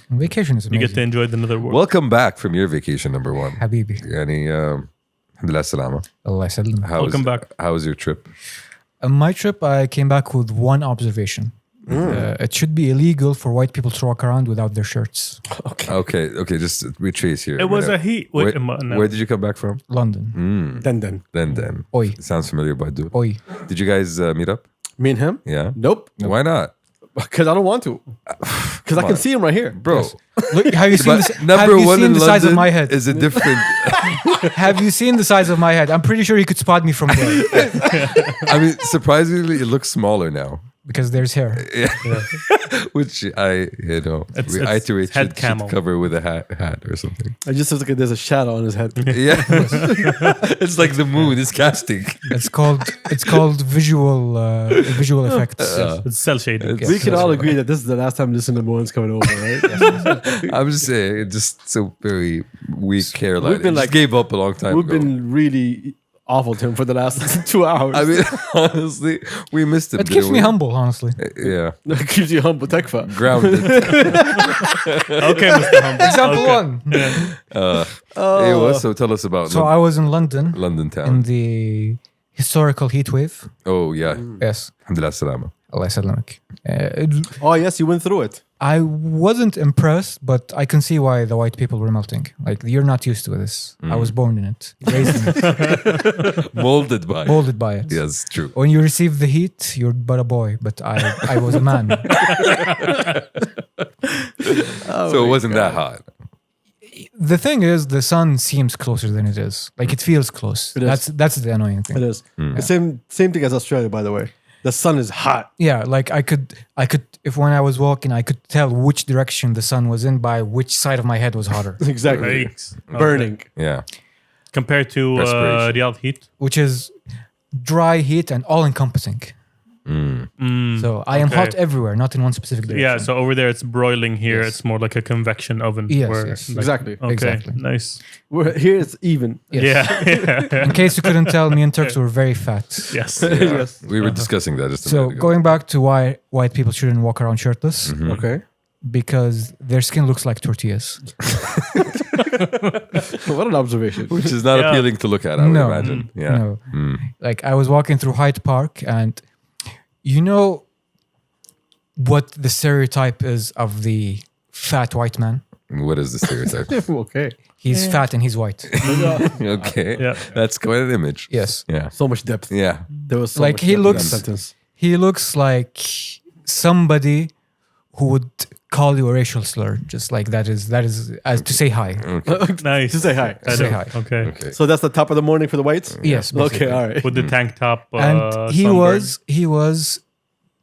Vacation is You amazing. get to enjoy the nether world. Welcome back from your vacation number one. حبيبي. يعني الحمد لله السلامة. الله يسلمك. Welcome back. How was your trip? My trip, I came back with one observation. It should be illegal for white people to walk around without their shirts. Okay. Just retrace here. It was a heat. Wait, Where did you come back from? London. Then. Oi. Sounds familiar, but dude. Oi. Did you guys meet up? Me and him? Yeah. Nope. Why not? Because I don't want to. Because I can see him right here. Bro. Look, have you seen, Number one in the London size of my head? is a different... Have you seen the size of my head? I'm pretty sure you could spot me from there I mean, surprisingly, it looks smaller now. because there's hair. Which I reiterate head should camo. cover with a hat or something. I just look like there's a shadow on his head. Yeah. It's like the moon is casting. It's called visual effects. It's cell shading. We can all agree that this is the last time this number one's coming over, right? I'm just saying, it's just so very weak hairline. We've been It just like- gave up a long time We've ago. been really awful to him for the last 2 hours. I mean, honestly, we missed him. It keeps didn't me we? humble, honestly. Yeah. It keeps you humble, tekfa. Grounded. Okay, Mr. Humble. Example Okay. one. Anyway, so tell us about So I was in London London in town. the historical heat wave. Oh, yeah. Yes. Alhamdulillah, salama. Allah يسلمك. Oh, yes, you went through it. I wasn't impressed, but I can see why the white people were melting. Like, you're not used to this. I was born in it, raised in it, Molded by. molded by it. Yes, true. When you receive the heat, you're but a boy, but I was a man. So it wasn't that hot. The thing is, the sun seems closer than it is. Like, it feels close. It is. That's the annoying thing. It is. The same thing as Australia, by the way. The sun is hot. Yeah, like I could, if when I was walking, I could tell which direction the sun was in by which side of my head was hotter, Exactly. Yikes. Okay. Burning. Yeah. Compared to Perspiration. Riyadh heat. which is dry heat and all-encompassing. So I am okay. hot everywhere, not in one specific direction. Yeah, so over there it's broiling. Here Yes. it's more like a convection oven. Yes, where, yes. like- Exactly. Okay, Exactly. nice. Here it's even. Yes. Yeah. In case you couldn't tell, me and Turks were very fat. Yes. Yes. We were discussing that just a So minute ago. going back to why white people shouldn't walk around shirtless, Okay. because their skin looks like tortillas. What an observation. Which is not Yeah. appealing to look at, I would No. imagine. Yeah. No. Like I was walking through Hyde Park, and you know what the stereotype is of the fat white man? What is the stereotype? Okay. He's fat and he's white. Okay. Yeah. That's quite an image. Yes. Yeah. So much depth. Yeah. There was so Like, much he depth in looks- that sentence. He looks like somebody who would call you a racial slur, just like that is as to say hi. Nice. To say hi. I Say know. hi. Okay. Okay. So that's the top of the morning for the whites? Yes. Okay, basically. all right. With the tank top. And sunburn. he was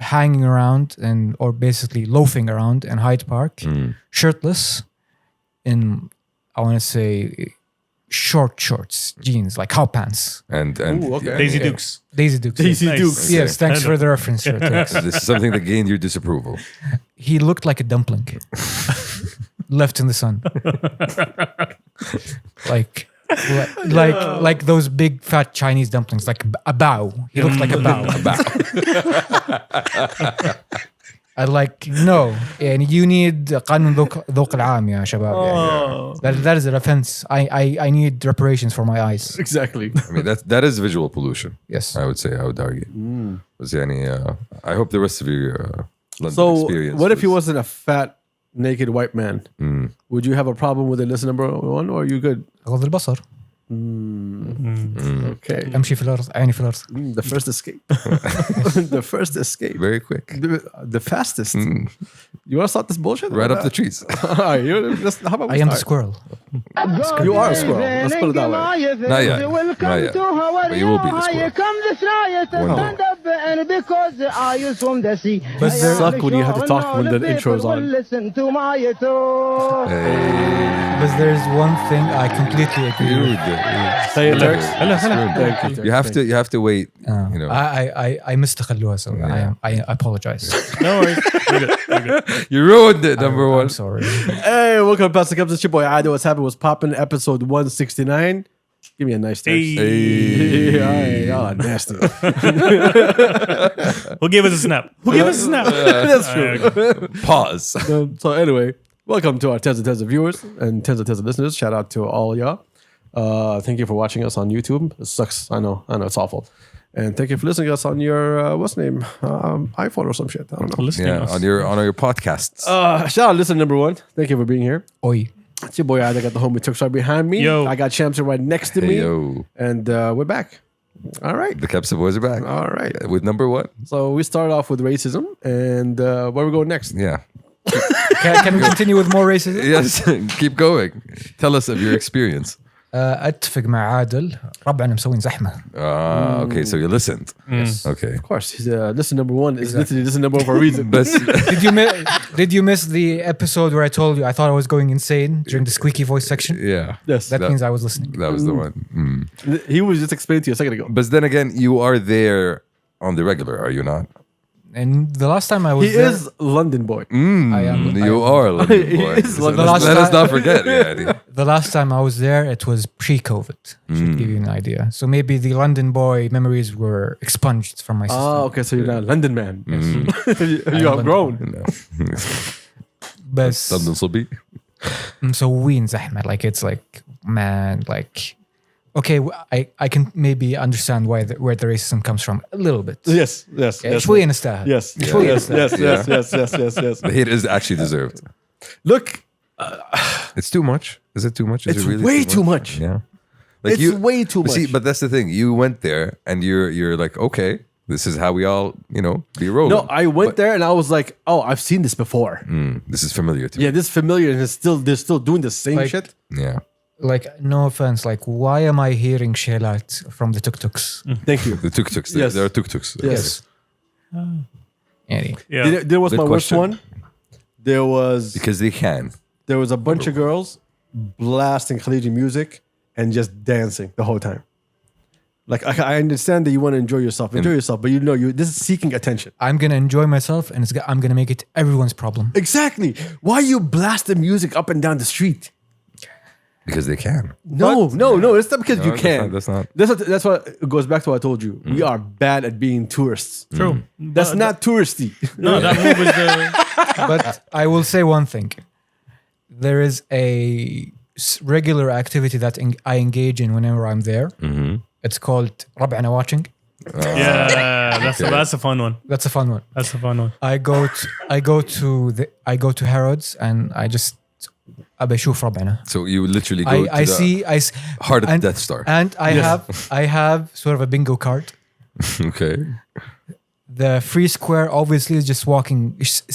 hanging around or basically loafing around in Hyde Park, shirtless, in I want to say short shorts, jeans, like cow pants. And Ooh, okay. Daisy Dukes. Daisy Dukes. Daisy Nice. Dukes. Yes, thanks I for know. the reference. Sir, thanks. this is something that gained your disapproval. He looked like a dumpling left in the sun. like those big fat Chinese dumplings, like a bao. He looked like a bao. I like no, and you need قانون ذوق العام يا شباب. That is an offense. I need reparations for my eyes. Exactly. I mean, that is visual pollution. Yes. I would argue. Was there any? I hope the rest of your London So experience. what if he wasn't a fat, naked white man? Would you have a problem with it? Listen, number one, or are you good? غض البصر. Okay. امشي في الارض عيني في الارض. The first escape. The first escape. Very quick. The fastest. You want to start this bullshit? Right up the trees. How about we I am the start? squirrel. You are a squirrel. Let's put it that way. Not yet. Not yet. But you will be the squirrel. One day. But suck when you have to talk when the intro is on. But there is one thing I completely agree with. Say it, Turks. You have to wait. You know. I missed the خلوها, so I apologize. No worries. We're good. We're good. You ruined it, number one. I'm sorry. Hey, welcome to Kabsa Boys. It's your boy Ado. What's happening? What's popping? Episode 169. Give me a nice text. Hey. Y'all are nasty. Who gave us a snap? Who gave us a snap? That's true. Pause. So anyway, Welcome to our tens of viewers and tens of listeners. Shout out to all y'all. Thank you for watching us on YouTube. It sucks. I know, it's awful. And thank you for listening to us on your what's the name, iPhone or some shit. I don't know. Listening us. on your podcasts. Shout out, listener number one. Thank you for being here. Oi. It's your boy. I got the homie Turks right behind me. Yo. I got Champs right next to me. Yo. And we're back. All right. The Kabsa Boys are back. All right. With number what? So we started off with racism, and where we going next? Yeah. Can we continue with more racism? Yes. Keep going. Tell us of your experience. اتفق مع عادل ربعنا مسوين زحمه. Okay, so you listened. Yes. Okay. Of course, he's listen number one is literally listen number one for a reason. But Did you miss the episode where I told you I thought I was going insane during the squeaky voice section? yeah. Yes. That means I was listening. That was the one. He was just explaining to you a second ago. But then again, you are there on the regular, are you not? And the last time I was He there, is London boy. You are a London boy. is So London. let us not forget. Yeah. the last time I was there, it was pre-COVID. Should give you an idea. So maybe the London boy memories were expunged from my system. Oh, okay. So you're not a London man. You have London grown. No. بس London Sobi. مسوين زحمة. Like it's like, man, like, okay, I can maybe understand where the racism comes from a little bit. Yes. شوية نستاهل. Yes. شوية نستاهل. Yes. The hate is actually deserved. Look, It's too much. Is it too much? Is it's it really way too much. Yeah. Like It's way too much. See, but that's the thing. You went there and you're like, okay, this is how we all, be rolling. No, I went there and I was like, oh, I've seen this before. This is familiar to me. Yeah, this is familiar, and they're still doing the same Like- shit. Yeah. Like, no offense, like, why am I hearing shelat from the tuk-tuks? Thank you. The tuk-tuks. Yes. There are tuk-tuks. Yes. Anyway. Yeah. There was Good my question. worst one. There was Because they can. a bunch of girls blasting Khaliji music and just dancing the whole time. Like I understand that you want to enjoy yourself, but this is seeking attention. I'm going to enjoy myself and I'm going to make it everyone's problem. Exactly. Why you blast the music up and down the street? Because they can. No. It's not because you that's can. not- that's not- That's what it goes back to what I told you. We are bad at being tourists. True. That's not touristy. No, that move is the. But I will say one thing. There is a regular activity that I engage in whenever I'm there. It's called ربعنا watching. Yeah, that's a fun one. That's a fun one. That's a fun one. I go to Harrods and I just أبي أشوف ربعنا. So you literally go to I the see heart of and- the Death Star. and I have sort of a bingo card. Okay. The free square obviously is just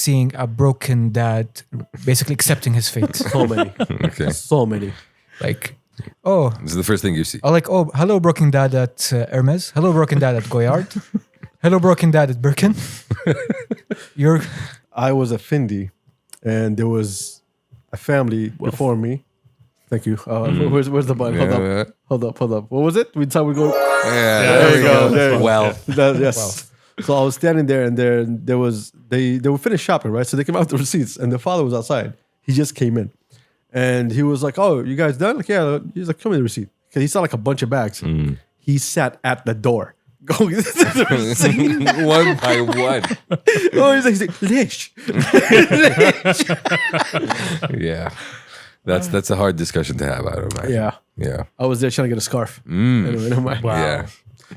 seeing a broken dad, basically accepting his fate. So many. Okay. So many. Like, oh, This is the first thing you see. like, oh, hello, broken dad at Hermes. Hello, broken dad at Goyard. Hello, broken dad at Birkin. I was a Findi, and there was a family before me. Thank you. Where's the button? Yeah. Hold up. What was it? We thought we go. Yeah, There we go. There you go. Well, Yes. So I was standing there, and there was they were finished shopping, right? So they came out with the receipts, and the father was outside. He just came in, and he was like, "Oh, you guys done?" Like, yeah. He's like, "Come in the receipt," because he saw like a bunch of bags. He sat at the door. Going the receipt. one by one. Oh, he's like, "Lish." Yeah. That's a hard discussion to have, I don't imagine. Yeah. Yeah. I was there trying to get a scarf. Anyway, never mind. Wow. Yeah.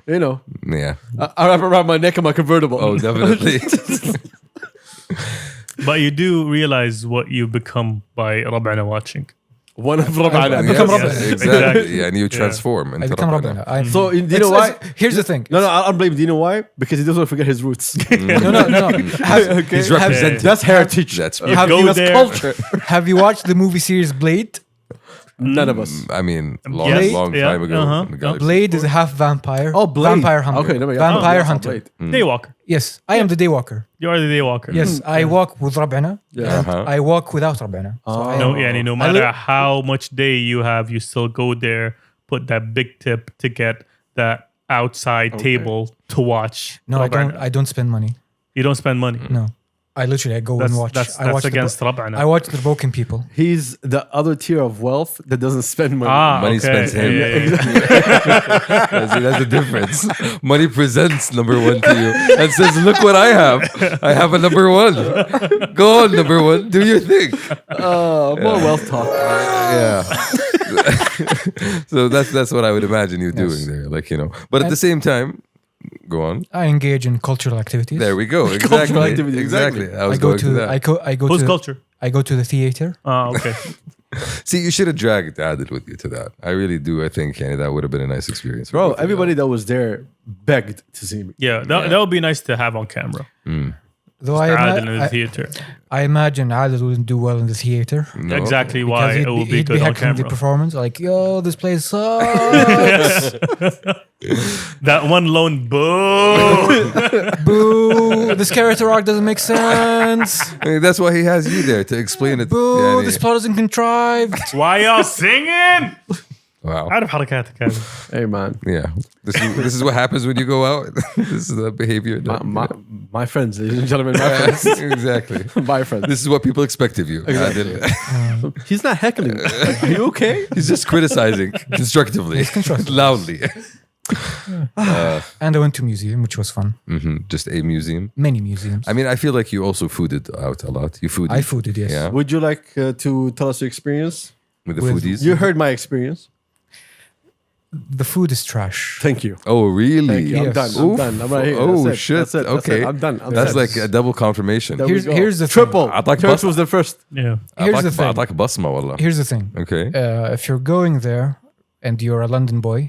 You know, Yeah. I wrap around my neck in my convertible. Oh, definitely. But you do realize what you become by ربعنا watching. One of Rabana. become Yes, Robin. exactly. Yeah, and you transform I into become Rabbana. Robin. So, do you know why? Here's the thing. No, I don't blame. Do you know why? Because he doesn't want to forget his roots. No. He's represented. That's heritage. That's go that's there. culture. Have you watched the movie series Blade? None of us. I mean, long Yeah, time ago. uh-huh. in the galaxy. Blade is a half vampire. Oh, Blade. Vampire hunter. Okay, never mind. Vampire I saw hunter. Blade. Daywalker. Yes, I am the daywalker. You are the daywalker. Yes, I walk with Rab'ana. Yeah. Uh-huh. I walk without Rab'ana. So I No, am- yeah, no matter how much day you have, you still go there, put that big tip to get that outside table to watch. No, I Rab'ana. don't. I don't spend money. You don't spend money. No. I literally go and watch. That's I watch against the, ربعنا. I watch the broken people. He's the other tier of wealth that doesn't spend money. Money spends him. That's the difference. Money presents number one to you and says, "Look what I have. I have a number one. Go on, number one. Do your thing." More wealth talk. Yeah. So that's what I would imagine you doing there, like, you know. But at the same time, go on. I engage in cultural activities. There we go. Cultural Exactly. activities, Exactly. exactly. I was I go going to to that. I go Whose to culture? I go to the theater. Okay. See, you should have dragged Adil with you to that. I really do. I think that would have been a nice experience. Bro, everybody that was there begged to see me. Yeah, that would be nice to have on camera. Though Adil in the theater. I imagine Adil wouldn't do well in the theater. No. Exactly Because why it would be he'd good on heckling the camera. performance. Like, yo, this place sucks. That one lone boo. Boo. This character arc doesn't make sense. I mean, that's why he has you there to explain it. Boo. يعني- This plot isn't contrived. Why y'all singing? Wow. عارف حركاتك هذه. Hey, man. Yeah. This is what happens when you go out. This is the behavior. that- My friends, ladies and gentlemen, my friends. Exactly. My friends. This is what people expect of you. Adil. He's not heckling. Are you okay? He's just criticizing constructively, loudly. And I went to museum, which was fun. Just a museum. Many museums. I mean, I feel like you also fooded out a lot. You fooded. I fooded, yes. Yeah. Would you like to tell us your experience? With the With- foodies. You heard my experience. The food is trash. Thank you. Oh, really? Thank you. I'm Yes. done. I'm Oof. done. I'm right here. Oh, That's it. shit. That's it. That's Okay. it. I'm done. That's done. like a double confirmation. There we Here's- go. here's the triple. thing. I'd like Turks bus- was the first. Yeah. Here's the thing. I'd like a basma, wallah. Here's the thing. Okay. If you're going there and you're a London boy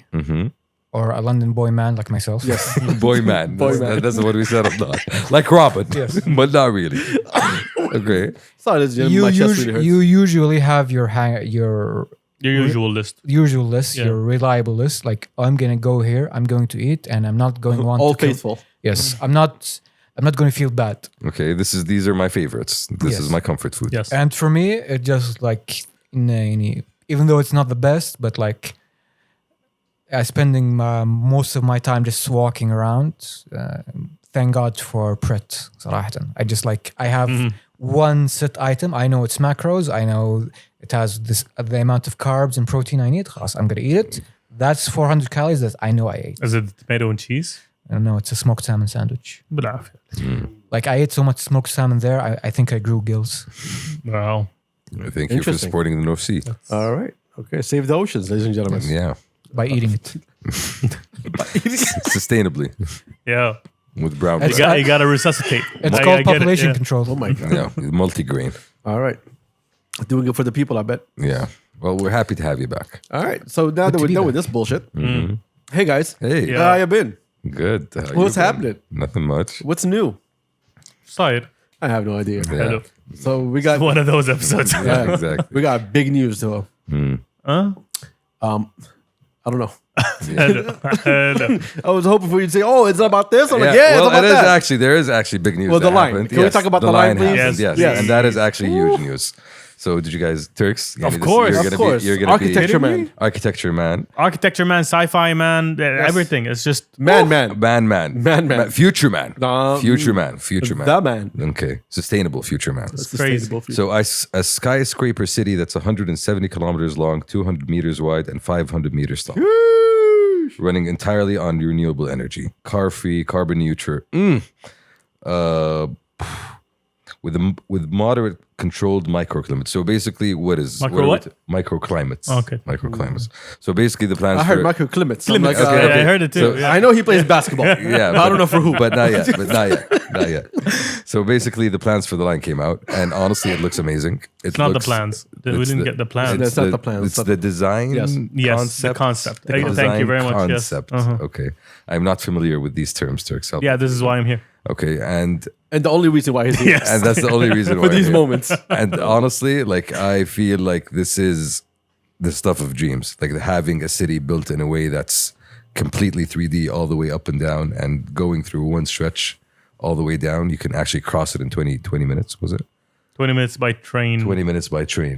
or a London boy man like myself, Yes. Boy man. Boy That's, man. that's what we said. Not like Robin. Yes. But not really. Okay. Sorry, this you, my chest really hurts. you usually have your Your usual list. usual list, Yeah. your reliable list. Like, I'm gonna go here, I'm going to eat, and I'm not going want All to kill- faithful. Yes, I'm not going to feel bad. Okay. These are my favorites. This Yes. is my comfort food. Yes. And for me, it just like even though it's not the best, but like spending most of my time just walking around. Thank God for Pret. صراحة. I have one set item. I know its macros. I know it has the amount of carbs and protein I need. خلاص, I'm gonna eat it. That's 400 calories that I know I ate. Is it tomato and cheese? No, it's a smoked salmon sandwich. بالعافية. Like, I ate so much smoked salmon there, I think I grew gills. Wow. Thank you for Interesting. supporting the North Sea. All right. Okay. Save the oceans, ladies and gentlemen. Yeah. By eating it. Sustainably. Yeah. With brown It's- bread. You gotta resuscitate. It's I called get it, population yeah. control. Oh my God. Yeah. Multi-grain. All right. Doing it for the people, I bet. Yeah. Well, we're happy to have you back. All right. So now that to we're be done back. with this bullshit, hey guys, Hey. Yeah. how you been? Good. How you What's been? happening? Nothing much. What's new? Side. I have no idea. Yeah. Hello. So we got One of those episodes. yeah, Exactly. we got big news though. Huh? I don't know. Hello. I was hoping for you to say, "Oh, it's about this." I'm like, Yeah, "Yeah, well, it's about it is that." actually there is actually big news. Well, that the line. happened. Can we talk about the line, please? happened, Yes, yes, please. and that is actually huge news. So, did you guys Turks? Of course, you're of gonna course. Be, you're gonna Architecture be man. architecture man, Architecture man, sci-fi man, everything. It's just Man. man, future man, future man. The man. Okay, sustainable future man. Sustainable future. So, a skyscraper city that's 170 kilometers long, 200 meters wide, and 500 meters tall. Running entirely on renewable energy, car-free, carbon neutral. With moderate controlled microclimates. So basically, what is microclimates? Okay. Microclimates. So basically, the plans I heard for Michael Clements. I'm like, Okay, I heard it too. So- yeah. I know he plays basketball. yeah, I don't know for who. but not yet. Not yet. So basically, the plans for the line came out, and honestly, it looks amazing. It's not the plans. We didn't get the plans. That's not the plans. It's the design. Yes. Yes, concept. the concept. The Thank you design very much. Yes. Concept. Uh-huh. Okay, I'm not familiar with these terms, Turks. Help Yeah, me. this is why I'm here. Okay, and And the only reason why he's here. Yes. and that's the only reason why For these I'm here. moments. And honestly, like I feel like this is the stuff of dreams. Like having a city built in a way that's completely 3D all the way up and down, and going through one stretch all the way down. You can actually cross it in 20 minutes. Was it 20 minutes by train. 20 minutes by train?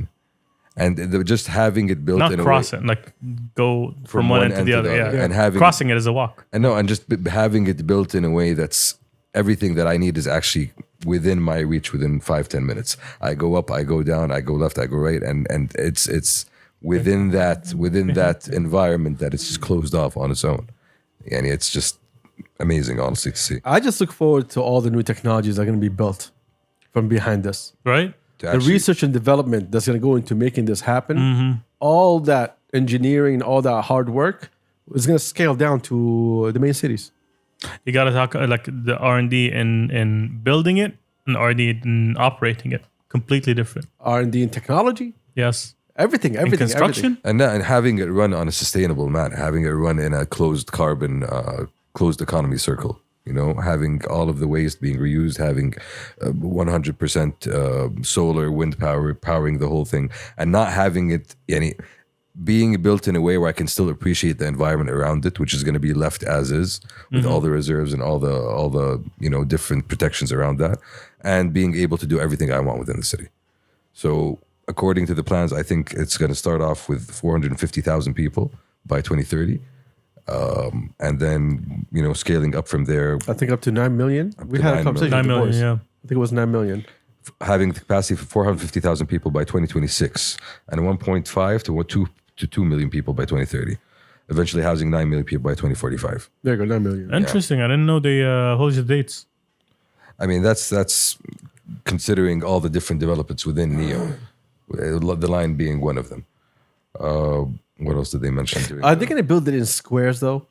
And just having it built Not in cross a way, it, like go from one end to the other. Yeah. and having Crossing it is a walk. and no, and just having it built in a way that's everything that I need is actually within my reach within 5-10 minutes. I go up, I go down, I go left, I go right, and it's within that environment that it's just closed off on its own. And it's just amazing, honestly, to see. I just look forward to all the new technologies that are going to be built from behind us. Right? The research and development that's going to go into making this happen, all that engineering, all that hard work is going to scale down to the main cities. You got to talk like the R&D in building it and R&D in operating it. Completely different. R&D in technology, Yes. everything. In construction. And having it run on a sustainable manner, having it run in a closed carbon, closed economy circle. You know, having all of the waste being reused, having 100% solar, wind power powering the whole thing, and not having it being built in a way where I can still appreciate the environment around it, which is going to be left as is with all the reserves and all the different protections around that, and being able to do everything I want within the city. So according to the plans, I think it's going to start off with 450,000 people by 2030. And then, scaling up from there. I think up to 9 million. We had a conversation 9 with the million, boys. yeah. I think it was 9 million. Having the capacity for 450,000 people by 2026 and 1.5 to 2 million people by 2030. Eventually housing 9 million people by 2045. There you go, 9 million. Interesting. I didn't know they hold the dates. I mean, that's considering all the different developments within neom. The line being one of them. What else did they mention? Are they going to build it in squares though?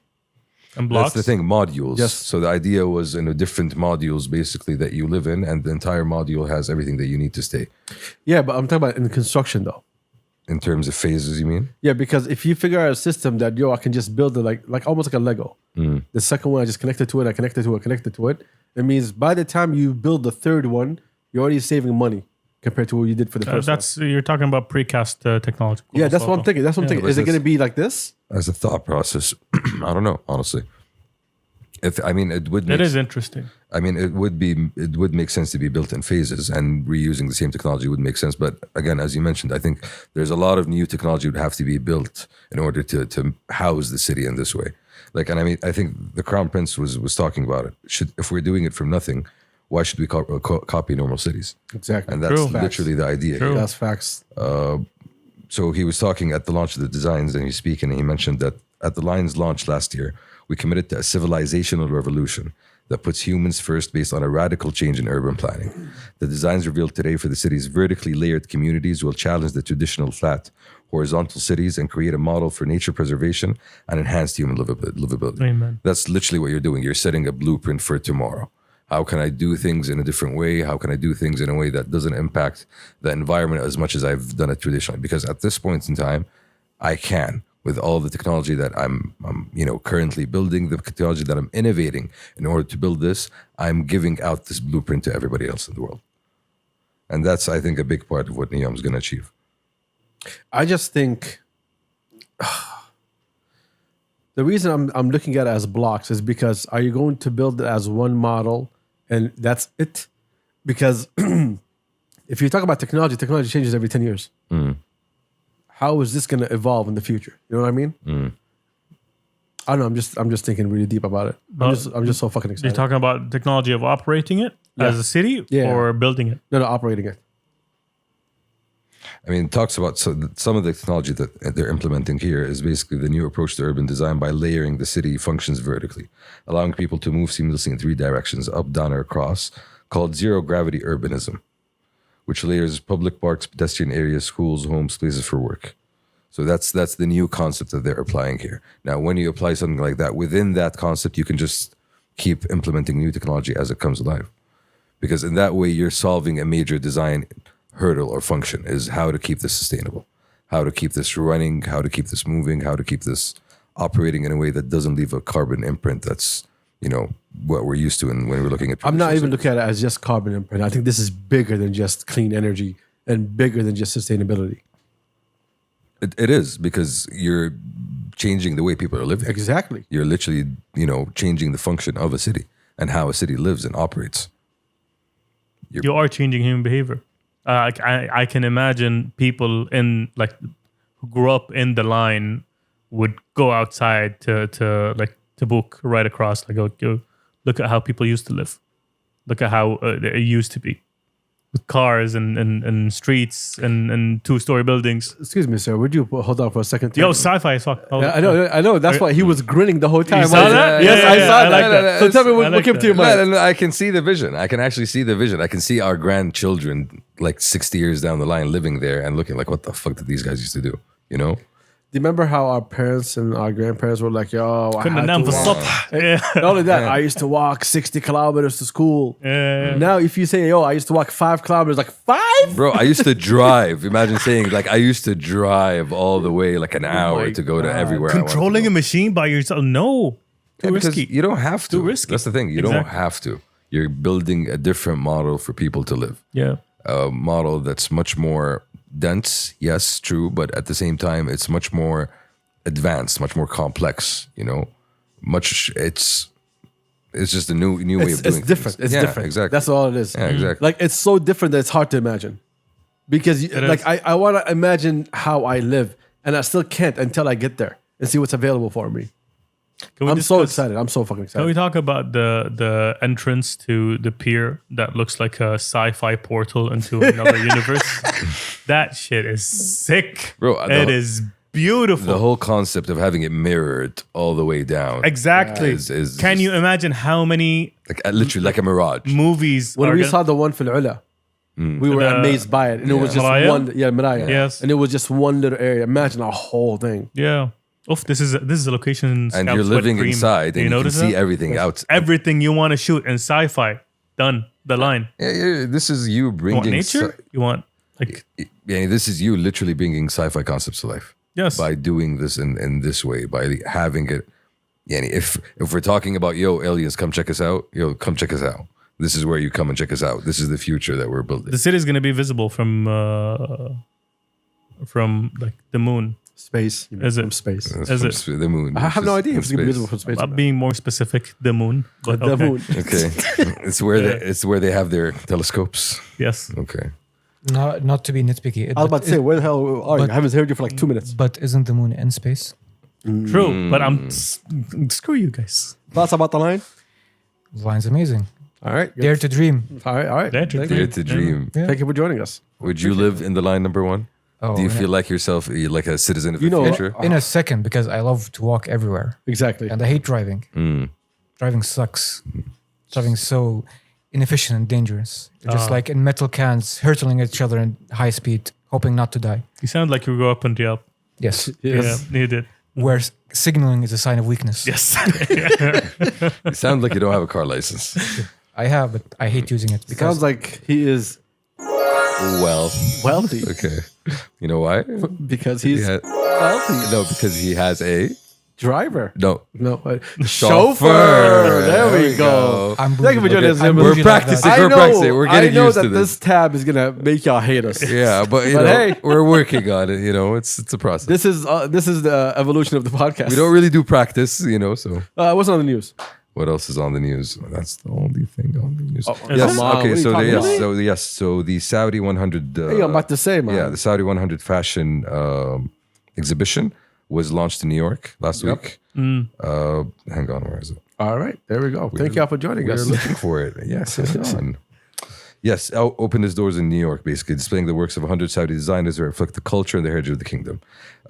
And blocks. That's the thing, modules. Yes. So the idea was different modules basically that you live in, and the entire module has everything that you need to stay. Yeah, but I'm talking about in construction though. In terms of phases, you mean? Yeah, because if you figure out a system that I can just build it like almost like a Lego. The second one I just connected to it, I connected to it. It means by the time you build the third one, you're already saving money compared to what you did for the first one. You're talking about precast technology. Yeah, that's what I'm thinking. That's what I'm thinking. Is it going to be like this? As a thought process, I don't know, honestly. It would. It is interesting. I mean, it would make sense to be built in phases, and reusing the same technology would make sense. But again, as you mentioned, I think there's a lot of new technology would have to be built in order to house the city in this way. I think the Crown Prince was talking about it. If we're doing it from nothing, why should we copy normal cities? Exactly. And that's True. literally the idea. True. That's facts. So he was talking at the launch of the designs, and he's speaking, and he mentioned that at the line's launch last year, we committed to a civilizational revolution that puts humans first based on a radical change in urban planning. The designs revealed today for the city's vertically layered communities will challenge the traditional flat, horizontal cities and create a model for nature preservation and enhanced human livability. Amen. That's literally what you're doing. You're setting a blueprint for tomorrow. How can I do things in a different way? How can I do things in a way that doesn't impact the environment as much as I've done it traditionally? Because at this point in time, I can. With all the technology that I'm currently building, the technology that I'm innovating in order to build this, I'm giving out this blueprint to everybody else in the world. And that's, I think, a big part of what neom is going to achieve. I just think the reason I'm looking at it as blocks is because are you going to build it as one model and that's it? Because if you talk about technology changes every 10 years. How is this going to evolve in the future? You know what I mean? I don't know. I'm just thinking really deep about it. I'm just so fucking excited. You're talking about technology of operating it as a city or building it? No, operating it. I mean, it talks about some of the technology that they're implementing here is basically the new approach to urban design by layering the city functions vertically, allowing people to move seamlessly in 3 directions, up, down, or across, called zero gravity urbanism, which layers public parks, pedestrian areas, schools, homes, places for work. So that's the new concept that they're applying here. Now, when you apply something like that, within that concept, you can just keep implementing new technology as it comes alive. Because in that way, you're solving a major design hurdle or function, is how to keep this sustainable, how to keep this running, how to keep this moving, how to keep this operating in a way that doesn't leave a carbon imprint that's, what we're used to when we're looking at. I'm not even looking at it as just carbon imprint. I think this is bigger than just clean energy and bigger than just sustainability. It is, because you're changing the way people are living. Exactly. You're literally, changing the function of a city and how a city lives and operates. You are changing human behavior. I can imagine people who grew up in the line would go outside to book right across. Go look at how people used to live. Look at how it used to be. With cars and streets and 2-story buildings. Excuse me, sir. Would you hold on for a second? Yo, sci-fi as fuck. Yeah, I know. That's why he was grinning the whole time. You saw that? Yes, Yeah, I yeah, saw I that. like that. So tell me what like came to your that. mind. No, I can see the vision. I can actually see the vision. I can see our grandchildren like 60 years down the line living there and looking like, what the fuck did these guys used to do? You know? Do you remember how our parents and our grandparents were like, yo, I Couldn't had ننام to في walk. السطح. Yeah. Not only that, I used to walk 60 kilometers to school. Yeah. Now, if you say, yo, I used to walk 5 kilometers, like 5? Bro, I used to drive. Imagine saying like I used to drive all the way like an hour my to go to God. everywhere. I wanted to Controlling go. a machine by yourself? No. Too Yeah, because risky. you don't have to. Too risky. That's the thing. You don't Exactly. have to. You're building a different model for people to live. Yeah. A model that's much more dense. Yes, true, but at the same time, it's much more advanced, much more complex. You know, much. It's just a new way of doing. It's different. things. It's Yeah, different. Exactly. That's all it is. Yeah, exactly. Like, it's so different that it's hard to imagine. Because, like, is. I want to imagine how I live, and I still can't until I get there and see what's available for me. Can we I'm so discuss- excited. I'm so fucking Can we excited. talk about the entrance to the pier that looks like a sci-fi portal into another universe? That shit is sick. Bro, It is beautiful. the whole concept of having it mirrored all the way down, exactly. is Can you imagine how many like literally like a mirage? movies When are we gonna- saw the one for Ula, we were The- amazed by it. And it was just Maraya? one, Maraya. Yes. And it was just one little area. Imagine a whole thing. Yeah. Oof, this is a location in And Scouts you're Wet living Dream. inside, Do and you can notice see that? everything out. Everything you want to shoot in sci-fi. Done. The line. Yeah, this is you You want bringing nature? You want like Yeah, this is you literally bringing sci-fi concepts to life yes. by doing this in this way, by having it. Yeah, if we're talking about aliens, come check us out. Come check us out. This is where you come and check us out. This is the future that we're building. The city is going to be visible from like the moon. Space. Is it? From space. That's is from it? the moon. I have no idea if in it's going to be space. visible from space. I'm being more specific, the moon. But The okay. moon. Okay, it's where they have their telescopes. Yes. Okay, Not to be nitpicky. I was about to say, where the hell are you? I haven't heard you for like 2 minutes. But isn't the moon in space? True. But screw you guys. Thoughts about the line? The line's amazing. All right. Dare to dream. All right. Dare to Thank dare you. to dream. Yeah. Thank you for joining us. Would you live in the line number one? Oh, Do you in a- feel like yourself like a citizen of You the know- future? in a second, because I love to walk everywhere Exactly. and I hate driving. Driving sucks. Driving so inefficient and dangerous. You're just like in metal cans, hurtling at each other in high speed, hoping not to die. You sound like you grew up in Riyadh. Yes. Yes. Yeah, you did. Where signaling is a sign of weakness. Yes. You sound like you don't have a car license. I have, but I hate using it because Sounds like he is Well, wealthy okay. You know why? because he's He ha- wealthy. no, because he has a Driver. no. No. Chauffeur. There we go. I'm Thank you for joining us. I'm We're bougie like that. practicing. We're practicing. We're getting I know used that to this tab is gonna make y'all hate us. Yeah, but you But know, hey. we're working on it. You know, it's a process. This is the evolution of the podcast. We don't really do practice, you know. So What's on the news? what else is on the news? That's the only thing on the news. Yes. Come on, Okay. what are So you talking yes. about? So the Saudi 100. Hey, I'm about to say, man. Yeah, the Saudi 100 fashion exhibition was launched in New York last week. Hang on, where is it? All right, there we go. Thank y'all for joining We're us. looking for it. Yes, it's on. Yes, opened its doors in New York, basically displaying the works of 100 Saudi designers that reflect the culture and the heritage of the kingdom.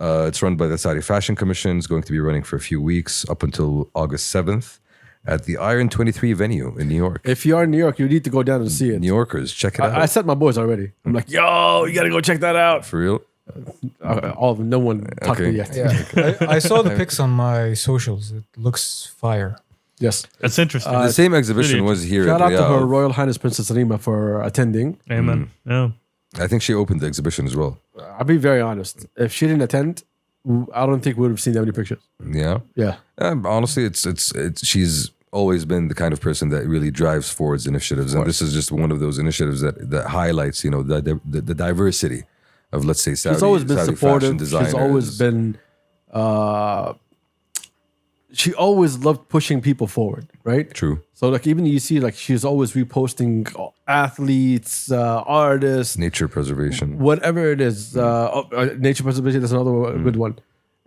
It's run by the Saudi Fashion Commission. It's going to be running for a few weeks up until August 7th at the Iron 23 venue in New York. If you are in New York, you need to go down and see it. New Yorkers, check it out. I sent my boys already. I'm like, yo, you gotta go check that out. For real? All of them, no one talked to me yet. Yeah, I saw the pics on my socials. It looks fire. Yes. That's interesting. The same exhibition really was here Shout at out to Her Riyadh. Royal Highness Princess Rima for attending. Amen. Yeah. I think she opened the exhibition as well. I'll be very honest. If she didn't attend, I don't think we would have seen that many pictures. Yeah. Yeah. Honestly, it's she's always been the kind of person that really drives forwards initiatives, and this is just one of those initiatives that highlights, you know, the diversity of, let's say, Saudi. She's always been Saudi supportive. fashion designers. She's always been. She always loved pushing people forward, right? True. So like even you see like she's always reposting athletes, artists, Nature preservation. whatever it is. Nature preservation. That's another good one.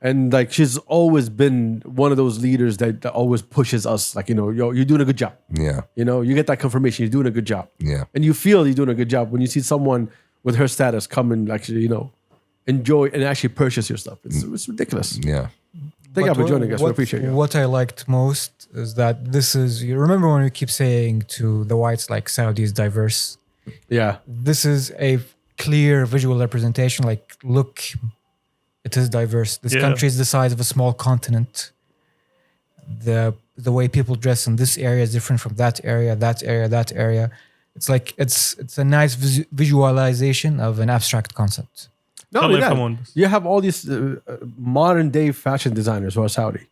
And like she's always been one of those leaders that always pushes us. Like, yo, you're doing a good job. Yeah. You get that confirmation. You're doing a good job. Yeah. And you feel you're doing a good job when you see someone with her status come and actually, enjoy and actually purchase your stuff. It's ridiculous. Yeah. Thank you for joining us. We appreciate you. What I liked most is that this is, you remember when we keep saying to the whites, like Saudi is diverse? Yeah. This is a clear visual representation. Like, look, it is diverse. This country is the size of a small continent. The way people dress in this area is different from that area, that area, that area. It's like it's a nice visualization of an abstract concept. Not only that, you have all these modern day fashion designers who are Saudi.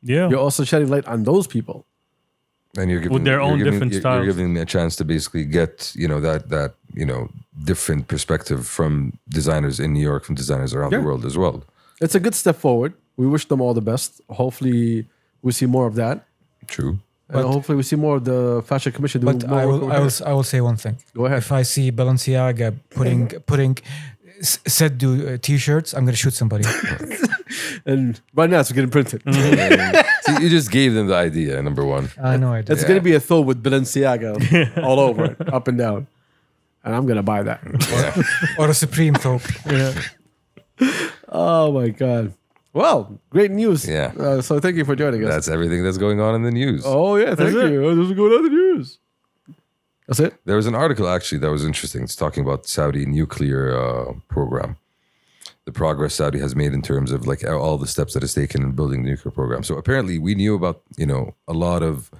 Yeah. You're also shedding light on those people. And you're giving with their own different styles. You're giving them a chance to basically get that different perspective from designers in New York, from designers around the world as well. It's a good step forward. We wish them all the best. Hopefully, we see more of that. True. And hopefully, we see more of the Fashion Commission doing But more. I will say one thing. Go ahead. If I see Balenciaga putting said do t-shirts, I'm gonna shoot somebody. And right now, it's getting printed. See, you just gave them the idea, number one. I know I did. It's going to be a throw with Balenciaga all over it, up and down. And I'm going to buy that. Or a Supreme top. Oh, my God. Well, great news. Yeah. So thank you for joining us. That's everything that's going on in the news. Oh, yeah. Thank you. Oh, this is going on in the news. That's it? There was an article actually that was interesting. It's talking about Saudi nuclear program. The progress Saudi has made in terms of like all the steps that it's taken in building the nuclear program. So apparently we knew about, a lot of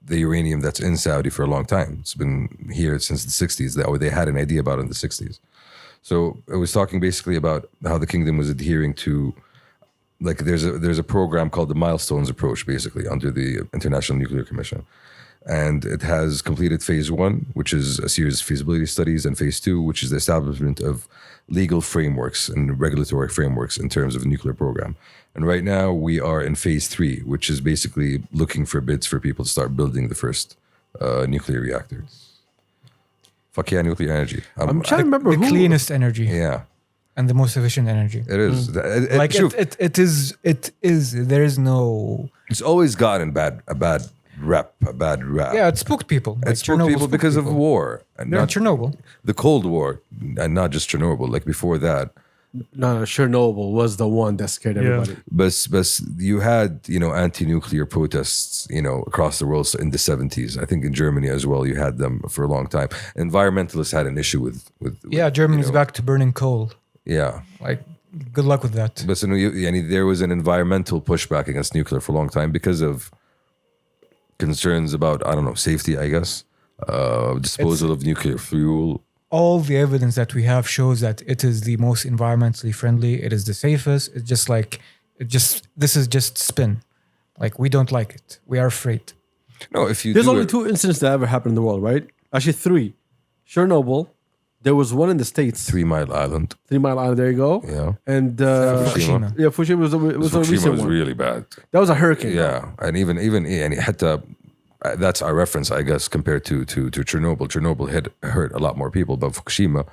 the uranium that's in Saudi for a long time. It's been here since the 60s. Or they had an idea about it in the 60s. So it was talking basically about how the kingdom was adhering to, like there's a program called the Milestones Approach, basically under the International Nuclear Commission. And it has completed phase 1, which is a series of feasibility studies, and phase 2, which is the establishment of legal frameworks and regulatory frameworks in terms of the nuclear program. And right now we are in phase 3, which is basically looking for bids for people to start building the first nuclear reactor. Fuck yeah, nuclear energy. I'm trying to remember the cleanest energy. Yeah. And the most efficient energy. It is. Like it is. There is no. It's always gotten a bad rap. Yeah, it spooked people. It spooked people because of war. And not Chernobyl. The Cold War, and not just Chernobyl. Like before that. No, Chernobyl was the one that scared everybody. But you had, anti-nuclear protests, across the world in the 70s. I think in Germany as well, you had them for a long time. Environmentalists had an issue with Germany's back to burning coal. Yeah. Like, good luck with that. But there was an environmental pushback against nuclear for a long time because of concerns about, safety, I guess, disposal of nuclear fuel. All the evidence that we have shows that it is the most environmentally friendly. It is the safest. It's just like, this is just spin. Like, we don't like it. We are afraid. No, if you There's only 2 incidents that ever happened in the world, right? Actually, 3. Chernobyl. There was one in the States. 3 Mile Island. 3 Mile Island, there you go. Yeah. And Fukushima. Yeah, Fukushima was a Fukushima recent was one. really bad. That was a hurricane. Yeah, and even and it had to. That's our reference, I guess, compared to Chernobyl. Chernobyl had hurt a lot more people, but Fukushima,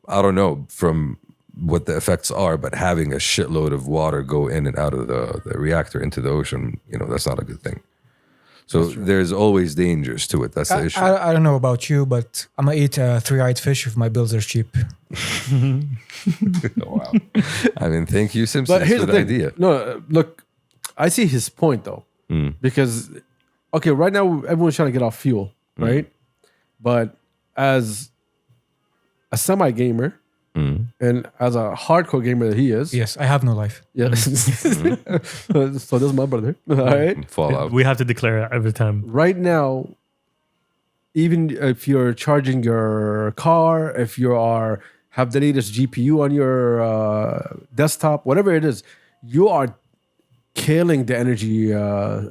I don't know from what the effects are, but having a shitload of water go in and out of the reactor into the ocean, that's not a good thing. So there's always dangers to it. That's the issue. I don't know about you, but I'm going to eat a 3-eyed fish if my bills are cheap. Wow. Thank you, Simpsons, But here's for the the thing. idea. No, look, I see his point though. Because, okay, right now everyone's trying to get off fuel, right? But as a semi-gamer and as a hardcore gamer that he is. Yes, I have no life. Yeah. So does my brother. All right. Fallout. We have to declare it every time. Right now, even if you're charging your car, if you have the latest GPU on your desktop, whatever it is, you are killing the energy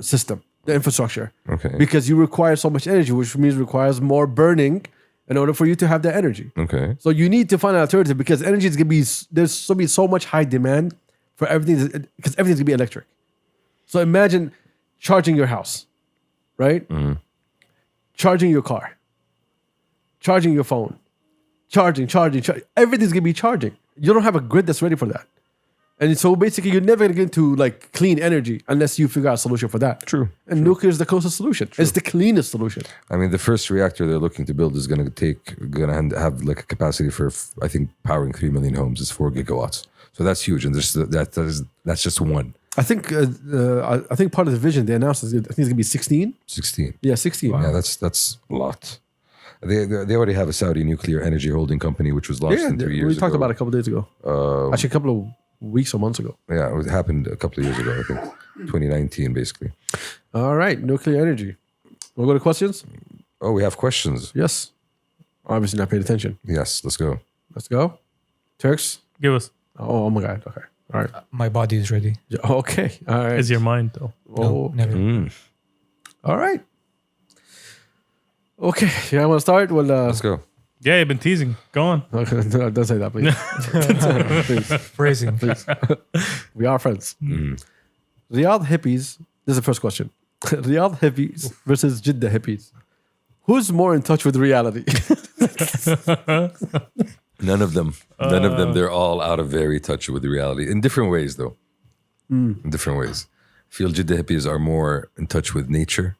system, the infrastructure. Okay. Because you require so much energy, which means requires more burning in order for you to have that energy. Okay. So you need to find an alternative because energy is going to be, there's going to be so much high demand for everything because everything's going to be electric. So imagine charging your house, right? Charging your car, charging your phone, charging. Everything's going to be charging. You don't have a grid that's ready for that. And so basically, you're never going to get into like clean energy unless you figure out a solution for that. True. And nuclear is the closest solution. It's the cleanest solution. I mean, the first reactor they're looking to build is going to have like a capacity for, I think, powering 3 million homes. It's 4 gigawatts. So that's huge, and that's just one. I think part of the vision they announced is I think it's gonna be 16. 16. Yeah, 16. Yeah, that's a lot. They already have a Saudi nuclear energy holding company, which was launched in 3 years ago. We talked about it a couple of days ago. Actually, a couple of weeks or months ago. Yeah, it happened a couple of years ago, I think. 2019, basically. All right, nuclear energy. We'll go to questions? Oh, we have questions. Yes. Obviously not paid attention. Yes, let's go. Let's go. Turks? Give us. Oh my God. Okay. All right. My body is ready. Okay. All right. Is your mind though? No, never. All right. Okay. Yeah, I want to start. Well, Let's go. Yeah, you've been teasing. Go on. okay, no, don't say that, please. Please. Phrasing. Please. We are friends. Riyadh hippies. This is the first question. Riyadh hippies versus Jeddah hippies. Who's more in touch with reality? None of them. None of them. They're all out of very touch with reality. In different ways, though. In different ways. I feel Jeddah hippies are more in touch with nature.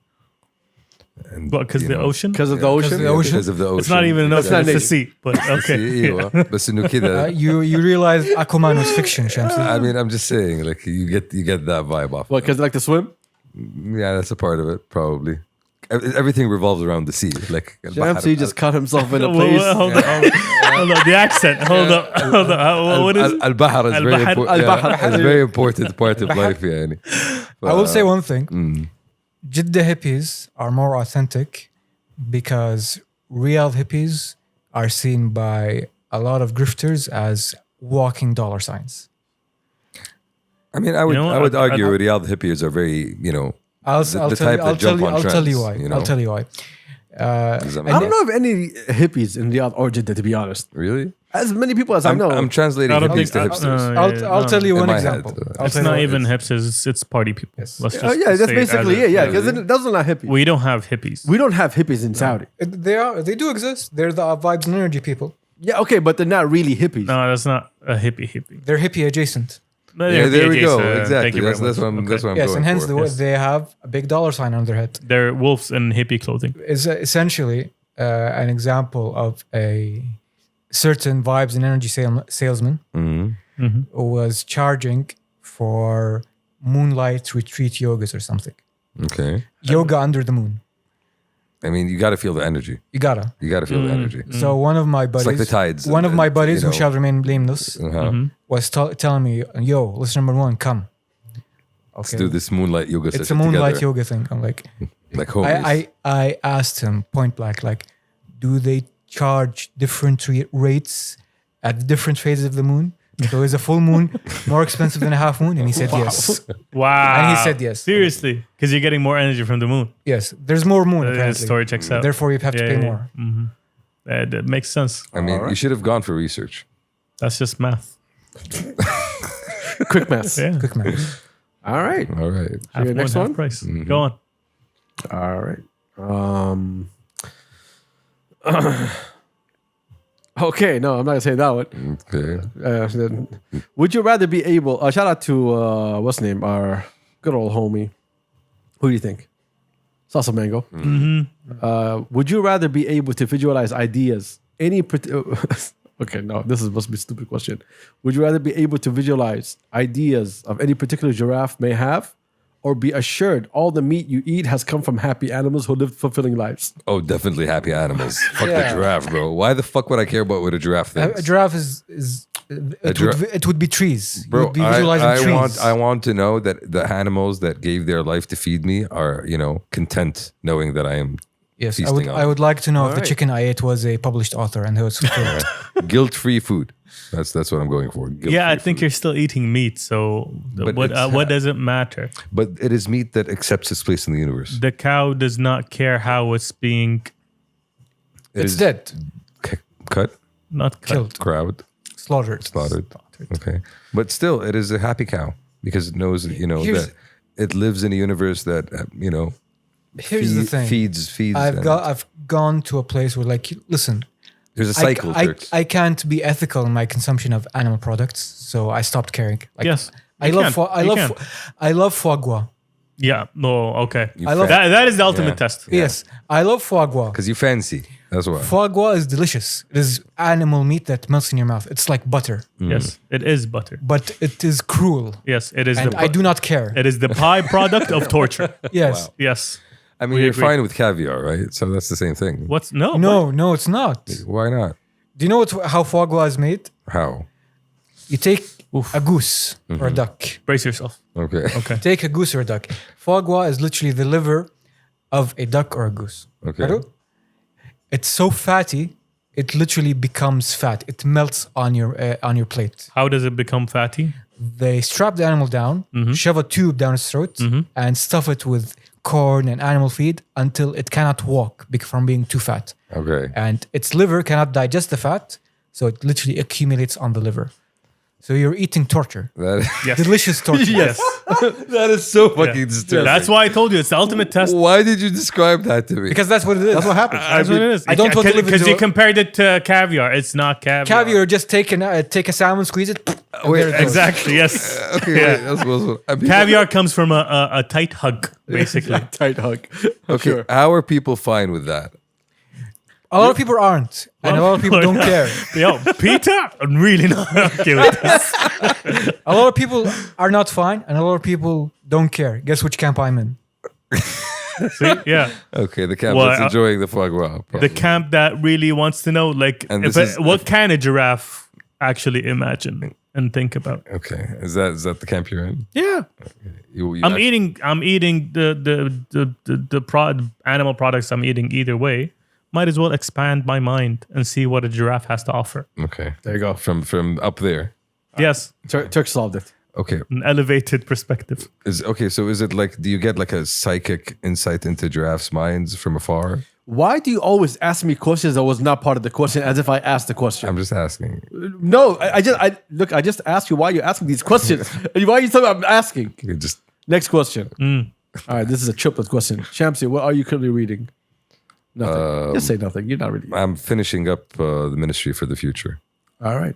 And, What, because the ocean? Because of the ocean? Because of the ocean. It's not even an ocean, not it's a sea. But okay. ايوه بس انه كده You realize Aquaman was fiction, Shamsi. I mean, I'm just saying, like you get that vibe off. What, because they like to swim? Yeah, that's a part of it, probably. Everything revolves around the sea. Like Shamsi just cut himself in a Whoa, place. hold on. The accent. Hold up. What is it? Al-Bahr is very Al-Bahr. important. Al-Bahr. It's a very important part of life, يعني. I will say one thing. Jeddah hippies are more authentic because Riyadh hippies are seen by a lot of grifters as walking dollar signs. I mean, I would argue Riyadh hippies are very, I'll tell you why. know? I'll tell you why. I don't know of any hippies in Riyadh or Jeddah, to be honest. Really? As many people as I know. I'm translating Not a hippies big- to hipsters. I'll tell you In one my example. head, I'll It's tell you not one- even hipsters, it's party people. Yes. Let's just Yeah, that's say it basically as it. Yeah, is. because those are not hippies. We don't have hippies. We don't have hippies in Saudi. They do exist. They're the vibes and energy people. Yeah, okay, but they're not really hippies. No, that's not a hippie. They're hippie adjacent. No, Yeah, they're there we go. Thank Exactly. you very That's what I'm. much. That's what I'm Yes, going and hence for. they have a big dollar sign on their head. They're wolves in hippie clothing. Is essentially an example of a certain vibes and energy salesman who was charging for moonlight retreat yogas or something. Okay. Yoga under the moon. I mean, you got to feel the energy. You gotta. You got to feel the energy. So one of my buddies, like the tides. one of my buddies You who know. shall remain blameless, was telling me, "Yo, listen, number one, come. Let's do this moonlight yoga It's a session moonlight together. yoga thing." I'm like, Like homies. I asked him point blank, like, do they charge different rates at different phases of the moon? So is a full moon more expensive than a half moon? And he said yes. Wow. And he said yes. Seriously, because you're getting more energy from the moon. Yes, there's more moon The apparently. story checks out. Therefore, you have to pay more. That makes sense. I mean, you should have gone for research. That's just math. Quick maths. Yeah. Quick man. All right. All right. Half Your next half one? price. Go on. All right. Okay, no, I'm not gonna say that one. Okay. Then, would you rather be able? Shout out to what's his name? Our good old homie. Who do you think? Salsa Mango. Would you rather be able to visualize ideas? Okay, no, this must be a stupid question. Would you rather be able to visualize ideas of any particular giraffe may have, or be assured all the meat you eat has come from happy animals who lived fulfilling lives? Oh, definitely happy animals. Fuck the Yeah. giraffe, bro. Why the fuck would I care about what a giraffe thinks? A giraffe it would be trees. Bro, You'd be visualizing trees. I want to know that the animals that gave their life to feed me are, content knowing that I am Yes, feasting on I would like to know if the Alright. chicken I ate was a published author and who was fulfilled. guilt-free food. That's what I'm going for. Yeah, I Guilt-free think food. you're still eating meat. So But what does it matter? But it is meat that accepts its place in the universe. The cow does not care how it's being It It's is dead, cut, not cut. killed, crowd, slaughtered. slaughtered. Okay, but still, it is a happy cow because it knows Here's- that it lives in a universe that Here's the thing. feeds. I've gone to a place where, like, listen, There's a cycle. Turks. I can't be ethical in my consumption of animal products, so I stopped caring. Like, Yes. I You love can. I love foie gras. Yeah. No. Okay. I love That is the ultimate Yeah. test. Yes, I love foie gras. Because you fancy. That's why. Foie gras is delicious. It is animal meat that melts in your mouth. It's like butter, Yes. It is butter. but it is cruel, Yes. It is. and I do not care. It is the byproduct of torture. Yes. Yes. I mean, We you're agree. fine with caviar, right? So that's the same thing. What's no? No, it's not. Why not? Do you know how foie gras is made? How? You take a goose or a duck. Brace yourself. Okay. Okay. Take a goose or a duck. Foie gras is literally the liver of a duck or a goose. Okay. Hello? It's so fatty, it literally becomes fat. It melts on your plate. How does it become fatty? They strap the animal down, shove a tube down its throat, and stuff it with corn and animal feed until it cannot walk from being too fat. Okay. And its liver cannot digest the fat, so it literally accumulates on the liver. So you're eating torture. That, Yes. Delicious torture. Yes. that is so fucking disturbing. That's why I told you it's the ultimate test. Why did you describe that to me? Because that's what it is. That's what happens. That's what it is. I don't want to live because into you a- compared it to caviar. It's not caviar. Caviar, just take a salmon, squeeze it. and Wait, there it goes. Exactly. Yes. Okay, Yeah. wait, that's I mean, Caviar comes from a tight hug, basically. Tight hug. Okay, Sure. how are people fine with that? A lot of people aren't, and a lot of people don't care. Yo, Peter, I'm really not okay with this. A lot of people are not fine, and a lot of people don't care. Guess which camp I'm in? See? Yeah. Okay, the camp Well, that's enjoying the foie gras. The probably. camp that really wants to know, like, And if this is- what can a giraffe actually imagine and think about? Okay, is that the camp you're in? Yeah. You I'm actually- eating the animal products I'm eating either way. Might as well expand my mind and see what a giraffe has to offer. Okay, There you go. from up there. Yes, Turk solved it. Okay, an elevated perspective. so is it like, do you get like a psychic insight into giraffes' minds from afar? Why do you always ask me questions that was not part of the question as if I asked the question? I'm just asking. No, I just asked you why you're asking these questions. And why are you telling me I'm asking? You just Next question. All right, this is a triplet question. Shamsi, what are you currently reading? Nothing. Just say nothing. You're not reading. I'm finishing up the Ministry for the Future. All right.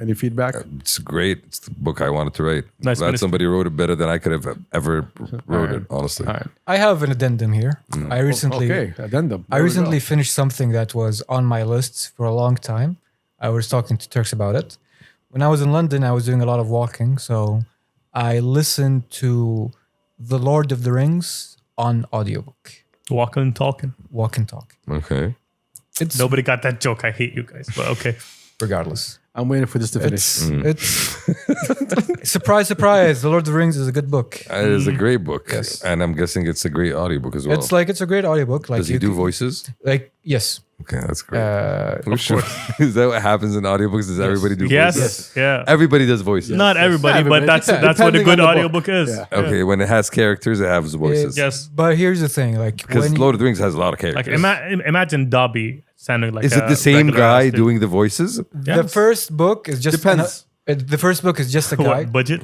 Any feedback? It's great. It's the book I wanted to write. Nice Glad ministry. somebody wrote it better than I could have ever wrote it, honestly. All right. I have an addendum here. I recently, Okay, addendum. I There we recently go. finished something that was on my list for a long time. I was talking to Turks about it. When I was in London, I was doing a lot of walking, so I listened to The Lord of the Rings on audiobook. Walking and talking. Walk and talk. Okay. It's Nobody got that joke. I hate you guys, but okay. regardless. I'm waiting for this to finish. It's surprise, surprise. The Lord of the Rings is a good book. It is a great book. Yes. And I'm guessing it's a great audiobook as well. It's a great audiobook. Like Does he you do can- voices? Like yes. Okay, that's great. Of Sure. Is that what happens in audiobooks? Does everybody do Yes. voices? Yeah. Everybody does voices. Not everybody, Not but everybody. that's what a Depending good on the audiobook book. is. Yeah. Okay, when it has characters, it has voices. Yes. But here's the thing, like Because when Lord of the Rings has a lot of Like characters. imagine Dobby sounding like Is it the same guy doing the voices? the first book is just Depends. the first book is just a guy. what budget?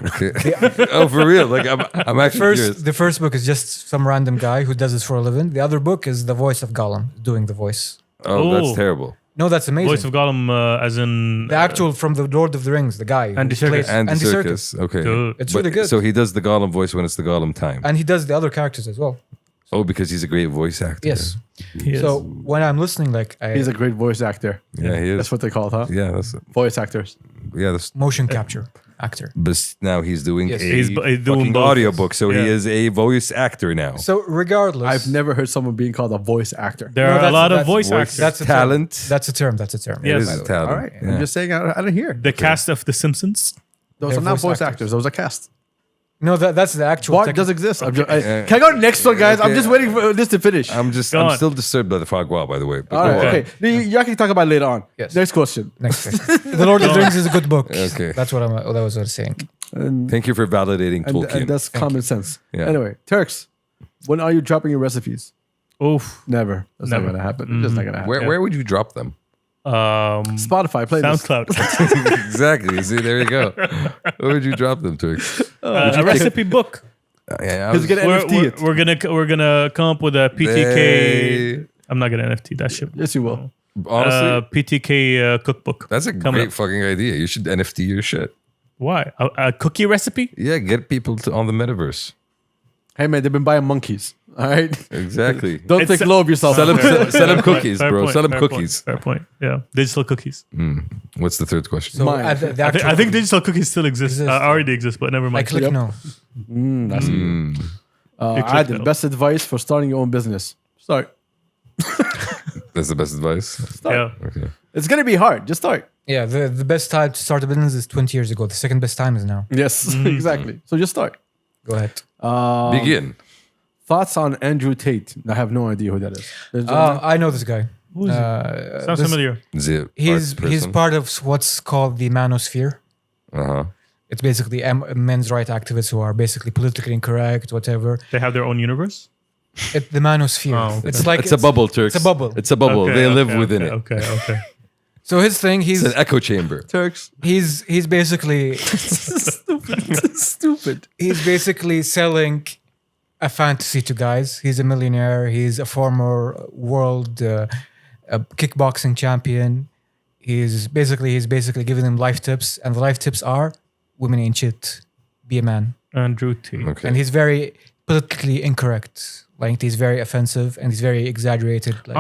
Oh, for real? Like I'm actually curious. The first book is just some random guy who does this for a living. The other book is the voice of Gollum doing the voice. Oh, that's Oh. terrible. No, that's amazing. Voice of Gollum, as in the actual from the Lord of the Rings, the guy. who Andy plays- Serkis. And the Andy circus. Okay. Dude. It's But- really good. So he does the Gollum voice when it's the Gollum time. And he does the other characters as well. Oh, because he's a great voice actor. Yes. He is. So when I'm listening, like He's a great voice actor. Yeah, he is. That's what they call it, huh? Yeah, that's Voice actors. that's. motion capture actor. But now he's doing Yes. a He's doing fucking both. audiobook, so he Yeah. is a voice actor now. So regardless, I've never heard someone being called a voice actor. there No, are a that's- lot of that's- voice Voice actors. that's a talent. Term. That's a term. That's a term. It Yes. is By a the way. talent. All right. Yeah. I'm just saying, I didn't hear. the cast of The Simpsons. Those They're are not voice voice actors. actors. Those are cast. No, that's the actual. What tech- does exist? I'm just, Yeah. can I go to the next one, guys? I'm Okay. just waiting for this to finish. I'm Go I'm on. still disturbed by the foie gras, by the way. But All go right. on. Okay. You can talk about it later on. Yes. Next question. Next thing. The Lord of the Rings is a good book. Okay. That's what that was what I was saying. And, Thank you for validating Tolkien. and that's common sense. Yeah. Anyway, Turks, when are you dropping your recipes? Oof. Never. That's Never. not going to happen. It's just not going to happen. where would you drop them? Spotify, play this. SoundCloud. Exactly. See, there you go. Where would you drop them to? A recipe book. Yeah, I He's was- going to NFT it. We're gonna come up with a PTK. They- I'm not gonna NFT that shit. Yes, you will. Honestly, PTK cookbook. that's a Coming great up. fucking idea. You should NFT your shit. Why? A cookie recipe? Yeah, get people on the metaverse. Hey man, they've been buying monkeys. All right. Exactly. Don't It's- think low of yourself. Sell 'em- Fair sell 'em point, cookies, fair bro. point, Sell 'em fair cookies. Point, fair point. Yeah, digital cookies. What's the third question? So Mine. the I actual think digital cookies still exist. Exist. Already exist, but never I mind. click Yep. no. That's You click Adil, no. best advice for starting your own business. Start. That's the best advice. Yeah. Okay. It's gonna be hard. Just start. Yeah, the best time to start a business is 20 years ago. The second best time is now. Yes, exactly. So just start. Go ahead. Begin. Thoughts on Andrew Tate? I have no idea who that is. I know this guy. Who is he? Sounds this- familiar. The He's part of what's called the manosphere. Uh-huh. It's basically men's right activists who are basically politically incorrect, whatever. They have their own universe. The manosphere. Oh, okay. It's like It's a bubble, Turks. It's a bubble. It's a bubble. Okay, They live okay, within okay, it. Okay. Okay. So his thing, It's he's an echo chamber. Turks. he's basically Stupid. he's basically selling a fantasy to guys. He's a millionaire. He's a former world kickboxing champion. He's basically giving them life tips, and the life tips are: women ain't shit. Be a man. Andrew T. Okay. And he's very politically incorrect. Like he's very offensive and he's very exaggerated. Like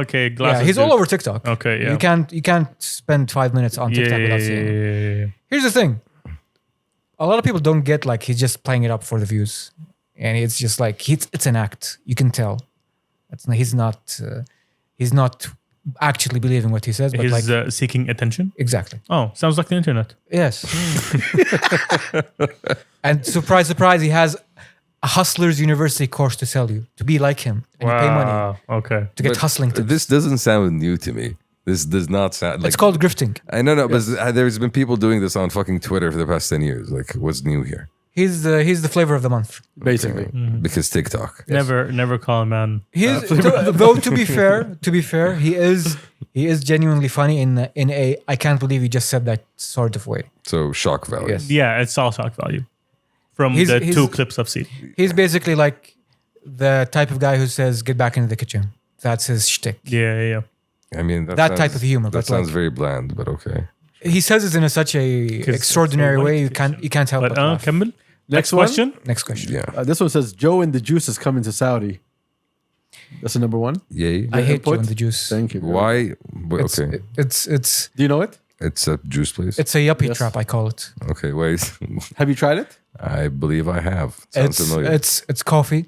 Okay. yeah, Glasses he's all dude. over TikTok. Okay. Yeah. You can't spend 5 minutes on TikTok without seeing him. Yeah. Here's the thing. A lot of people don't get like he's just playing it up for the views. And it's just like it's an act. You can tell. He's not actually believing what he says, but He's like seeking attention. exactly. Oh, sounds like the internet. Yes. And surprise, surprise, he has a hustler's university course to sell you to be like him, and you pay money Okay. to get But hustling tips. This doesn't sound new to me. This does not sound like. It's called grifting. I know, but there's been people doing this on fucking Twitter for the past 10 years. Like, what's new here? He's the flavor of the month. Basically. Because TikTok. Never call a man. Though to be fair, he is genuinely funny in a I can't believe you just said that sort of way. So, shock value. Yes. Yeah, it's all shock value. From He's- the he's- two clips I've seen. He's basically like the type of guy who says, "Get back into the kitchen." That's his shtick. Yeah. I mean, That sounds- type of humor, That but sounds like- very bland, but okay. He says it in such a extraordinary so way. white You can't help But but laugh. Kamil, next one? question. Next question. Yeah. This one says Joe and the Juice is coming to Saudi. That's the number one. Yay. I hate input? you on the juice. Thank you. Why? But It's, okay. it's Do you know it? It's a juice place. it's a yuppie Yes. trap. I call it. Okay, wait. Have you tried it? I believe I have. Sounds familiar. It's coffee,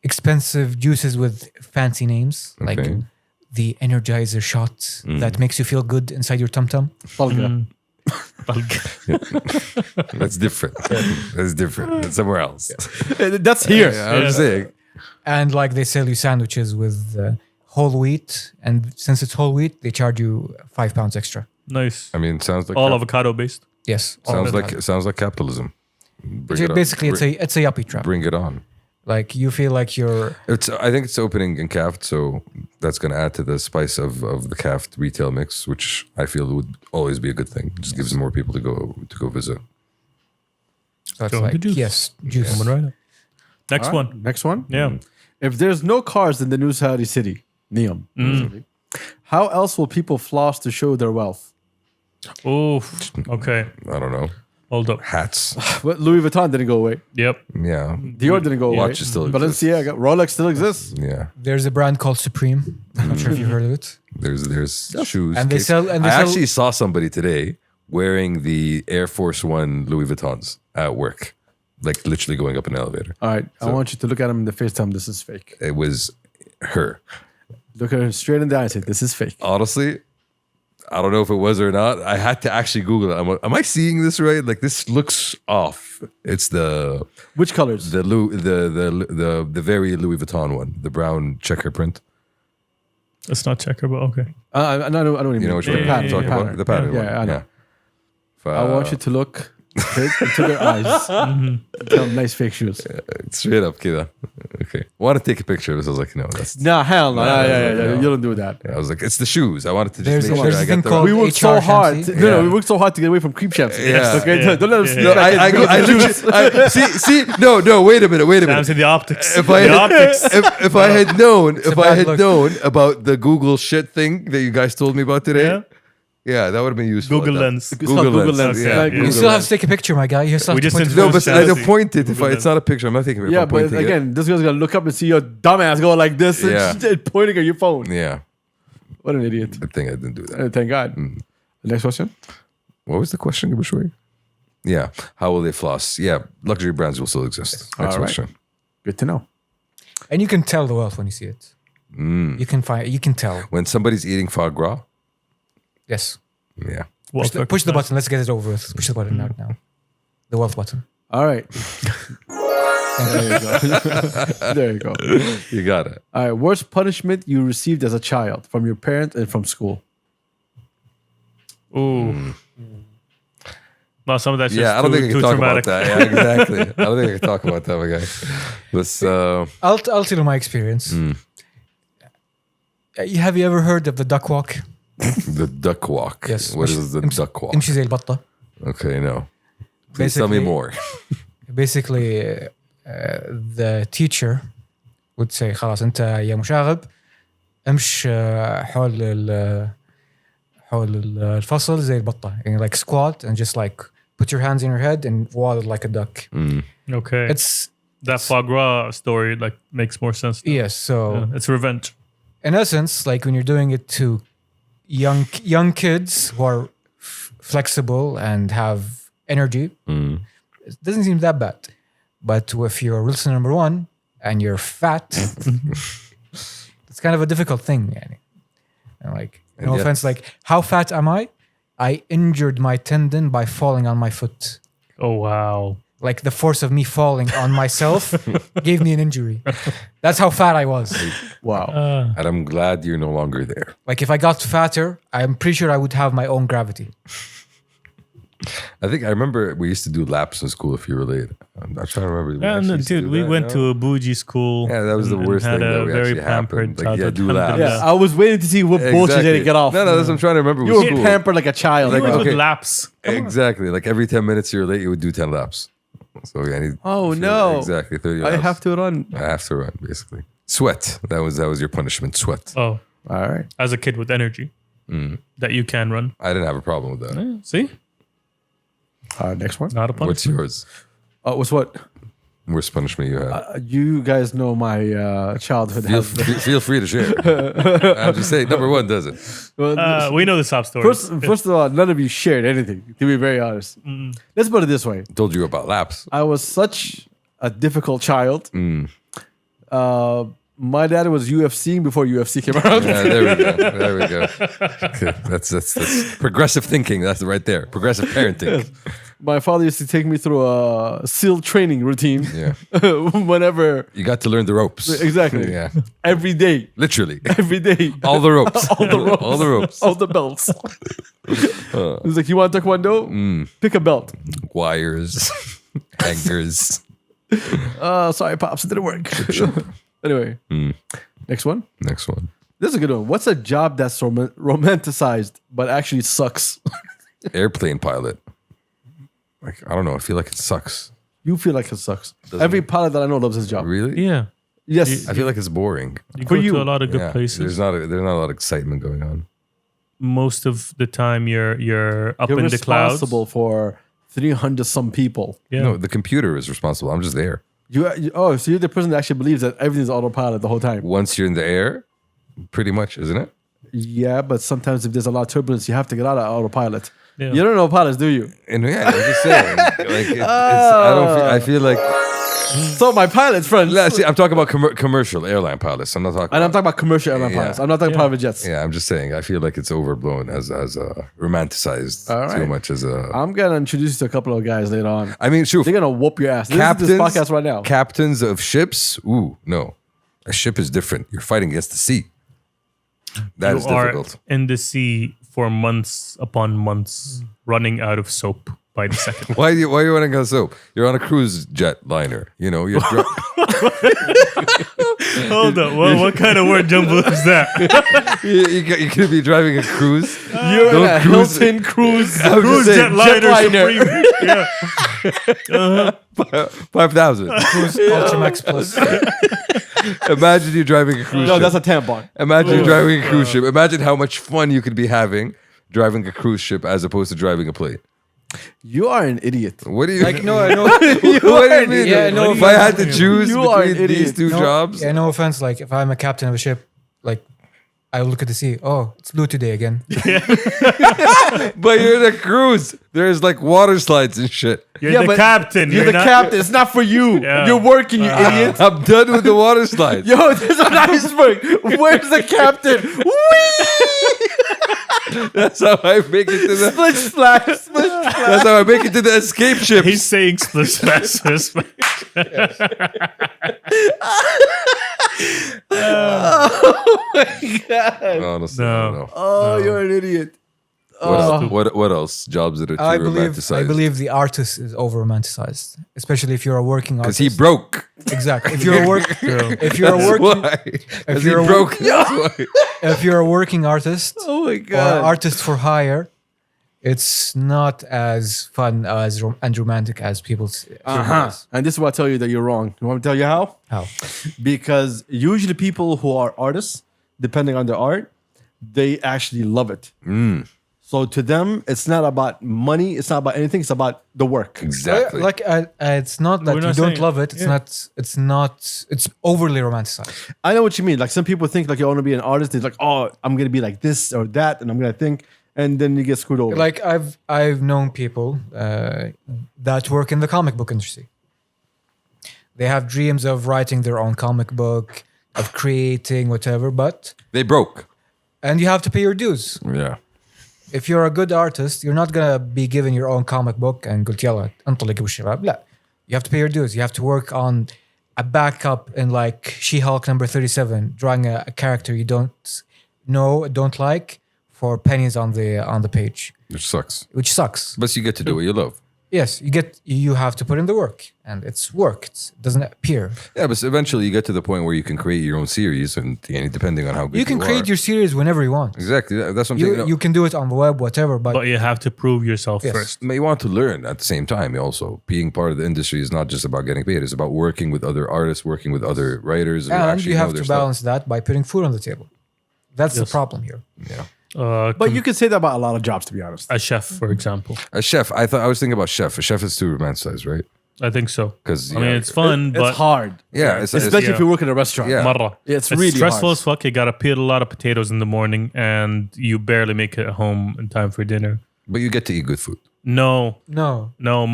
expensive juices with fancy names like Okay. the Energizer shot that makes you feel good inside your tum tum. Balga. That's different. That's different. That's somewhere else. That's here. Yeah, I'm saying. And like they sell you sandwiches with whole wheat, and since it's whole wheat, they charge you £5 extra. Nice. I mean, sounds like All avocado based. Yes, all sounds of like that. sounds like capitalism. Bring it on. Basically, it's a yuppie trap. Bring it on. Like you feel like you're I think it's opening in Caft, so that's going to add to the spice of the Caft retail mix, which I feel would always be a good thing. Just gives more people to go visit. so it's Go like to juice. yes, juice. Coming right up. Next All right, one. Next one. Yeah. If there's no cars in the new Saudi city, neom, basically, how else will people floss to show their wealth? Oh, okay. I don't know. Hold up. Hats. But Louis Vuitton didn't go away. Yep. Yeah. Dior didn't go away. Watches still exist. Balenciaga, Rolex still exists. Yeah. There's a brand called Supreme. I'm not sure if you've heard of it. There's shoes. And they case- sell- and they I sell- actually saw somebody today wearing the Air Force One Louis Vuittons at work. Like literally going up an elevator. All right, I want you to look at him in the face. Tell him this is fake. It was her. Look at her straight in the eye and say, "This is fake." Honestly, I don't know if it was or not. I had to actually Google it. I'm like, am I seeing this right? Like this looks off. It's the Which colors? the very Louis Vuitton one, the brown checker print. It's not checker, but okay. I don't even You know which one Yeah, I'm yeah, talking yeah, about? The pattern yeah, one. I know. Yeah. I want you to look into their eyes. Tell them nice fake shoes. Straight up, kida. Okay. I want to take a picture of this. I was like, no, that's. Nah, hell no. Yeah. You don't do that. I was like, it's the shoes. I wanted to just There's make a sure I thing got the. called- We worked HR so hard. Shamsi. No, we worked so hard to get away from creep champs. Yeah. Okay, Yeah. don't let us. No, I literally. See. No. Wait a minute. Down to the optics. If I the optics. if I had known, a bad look. about the Google shit thing that you guys told me about today, Yeah. that would have been useful. Google at that. Lens. It's called Google Lens. Okay. Yeah, You Google You still have Lens. to take a picture, my guy. You still We have to just point to introduced No, but Chelsea. I'd point it. Google It's not a picture. I'm not taking it. Yeah, I'm but pointing it. again, this guy's gonna look up and see your dumbass go like this and pointing at your phone. Yeah. What an idiot! Good thing I didn't do that. Thank God. The next question. What was the question, Gibashway? Yeah. How will they floss? Yeah. Luxury brands will still exist. Next All right. question. Good to know. And you can tell the wealth when you see it. You can tell. When somebody's eating foie gras, Yes. yeah. Push the button. Let's get it over with. Push the button out now. The wealth button. All right. There you go. There you go. You got it. All right. Worst punishment you received as a child from your parents and from school. Ooh. No, some of that's just Yeah, I don't think I too can talk traumatic. about that. Yeah, exactly. I don't think I can talk about that, my guy. Let's, I'll tell you my experience. Have you ever heard of the duck walk? the duck walk. Yes. What is the duck walk? امشي زي البطة. Okay, no. Please tell me Basically- more. Basically, the teacher would say خلاص أنت يا مشاغب امش حول الفصل زي البطة. And like squat and just like put your hands in your head and waddle like a duck. Okay. It's that foie gras story like makes more sense. now. yes. So Yeah, it's revenge. in essence, like when you're doing it to young kids who are flexible and have energy, it doesn't seem that bad. But if you're listener number one and you're fat, it's kind of a difficult thing. Yani. And like, no yet- offense, like how fat am I? I injured my tendon by falling on my foot. Oh wow. Like the force of me falling on myself gave me an injury. That's how fat I was. Wow. And I'm glad you're no longer there. Like if I got fatter, I'm pretty sure I would have my own gravity. I think I remember we used to do laps in school if you were late. I'm not trying to remember. We Yeah, actually no, used to dude, do we that, went no? to a bougie school. Yeah, that was the and worst had thing a that we very actually pampered happened. Like, yeah, childhood. do laps. Alhamdulillah. Yeah, I was waiting to see what bullshit you're gonna get off. No, that's what I'm trying to remember. You with were school. pampered like a child. You went okay. with laps. Exactly. Like every 10 minutes you're late, you would do 10 laps. So yeah, I need, Oh, no. Exactly. 30 I laps. have to run. I have to run, basically. Sweat. That was your punishment. Sweat. Oh, All right. as a kid with energy that you can run. I didn't have a problem with that. Yeah, see, Next one. not a punishment. What's yours? What's what? Worst punishment you had? You guys know my childhood. Feel free to share. I'm just saying, number one does it. We know the sob story. First of all, none of you shared anything, to be very honest. Let's put it this way. Told you about laps. I was such a difficult child. My dad was UFCing before UFC came around. Yeah, there we go. There we go. Okay, that's progressive thinking. That's right there. Progressive parenting. My father used to take me through a SEAL training routine. Yeah. Whenever. You got to learn the ropes. Exactly. Yeah. Every day. Literally. Every day. All the ropes. All the ropes. All the ropes. All the belts. He's like, you want Taekwondo? Pick a belt. Wires. Hangers. Sorry, Pops, it didn't work. Anyway, next one. Next one. This is a good one. What's a job that's romanticized but actually sucks? Airplane pilot. Like, I don't know. I feel like it sucks. You feel like it sucks. Every pilot that I know loves his job. Really? yeah, Yes. I feel like it's boring. you For go you. to a lot of good Yeah. places. There's not a lot of excitement going on. Most of the time, you're up You're in the clouds. responsible for 300 some people. Yeah. No, the computer is responsible. I'm just there. So you're the person that actually believes that everything's autopilot the whole time. Once you're in the air, pretty much, isn't it? Yeah, but sometimes if there's a lot of turbulence, you have to get out of autopilot. Yeah. You don't know pilots, do you? And yeah, I'm just saying. Like, I don't. I feel like. So my pilots, friends. See, I'm talking about commercial airline pilots. I'm not talking. And I'm talking about commercial airline Yeah. pilots. I'm not talking private jets. Yeah, I'm just saying. I feel like it's overblown as romanticized All too right. much as a. I'm going to introduce you to a couple of guys later on. I mean, shoot. They're going to whoop your ass. Listen to this podcast right now. Captains of ships. Ooh, no. A ship is different. You're fighting against the sea. That is you are difficult. in the sea for months upon months, running out of soap by the second. Why you want to go soap? You're on a cruise jet liner. You know, you're Hold on, what kind of word jumble is that? you could be driving a cruise. You're in a Hilton cruise. Cruise jet liner. Yeah. 5,000. Cruise Ultramax Plus. Imagine you driving a cruise No, ship. that's a tampon. Imagine you driving a cruise ship. Imagine how much fun you could be having driving a cruise ship as opposed to driving a plane. You are an idiot. What do you Like, no, I know. what do you mean? Yeah, no if I had to choose You are an between these idiot. two jobs, Yeah, no offense. Like, if I'm a captain of a ship, like, I look at the sea. Oh, it's blue today again. but you're in a cruise. There's like water slides and shit. You're Yeah, the but captain. You're the not- captain. It's not for you. Yeah. You're working, you idiot. I'm done with the water slides. Yo, there's an iceberg. Where's the captain? That's how I make it to the. Splish splash, splish splash. That's how I make it to the escape ships. He's saying split fastest. Honestly, I don't know. Oh, you're an idiot. What else? Jobs that are too I romanticized. believe the artist is over romanticized, especially if you're a working because artist. he broke. Exactly. If you're a That's working, why. Because you're he a broke. That's why. if you're a working artist Oh my or god. artist for hire, it's not as fun as and romantic as people. And this is what I tell you that you're wrong. You want me to tell you how? How? Because usually people who are artists, depending on their art, they actually love it. So to them, it's not about money. It's not about anything. It's about the work. Exactly. Like it's not that We're you not don't saying- love it. It's yeah. not. It's not. It's overly romanticized. I know what you mean. Like some people think like you want to be an artist. They're like, oh, I'm gonna be like this or that, and I'm gonna think, and then you get screwed over. Like I've known people that work in the comic book industry. They have dreams of writing their own comic book, of creating whatever, but they broke. and you have to pay your dues. Yeah. If you're a good artist, you're not gonna be given your own comic book and قلت يلا انطلق بالشباب. لا. You have to pay your dues. You have to work on a backup in like She-Hulk number 37, drawing a character you don't know, don't like, for pennies on the page, Which sucks. which sucks. But you get to do what you love. Yes, you have to put in the work, and it's work. It doesn't appear. Yeah, but eventually you get to the point where you can create your own series, and depending on how good You can create are. your series whenever you want. Exactly. That's what I'm saying. You can do it on the web, whatever. But But you have to prove yourself Yes. first. But you want to learn at the same time. Also, being part of the industry is not just about getting paid. It's about working with other artists, working with other writers, who and actually you know have their to stuff. balance that by putting food on the table. That's the Yes. problem here. Yeah. but you can say that about a lot of jobs, to be honest. A chef, for example. A chef. I was thinking about chef. A chef is too romanticized, right? I think so. 'Cause, I mean, yeah, it's fun, It's but hard, Yeah. especially if yeah. you work in a restaurant. Yeah. marra. It's really stressful hard. as fuck. You gotta peel a lot of potatoes in the morning, and you barely make it home in time for dinner. But you get to eat good food. No.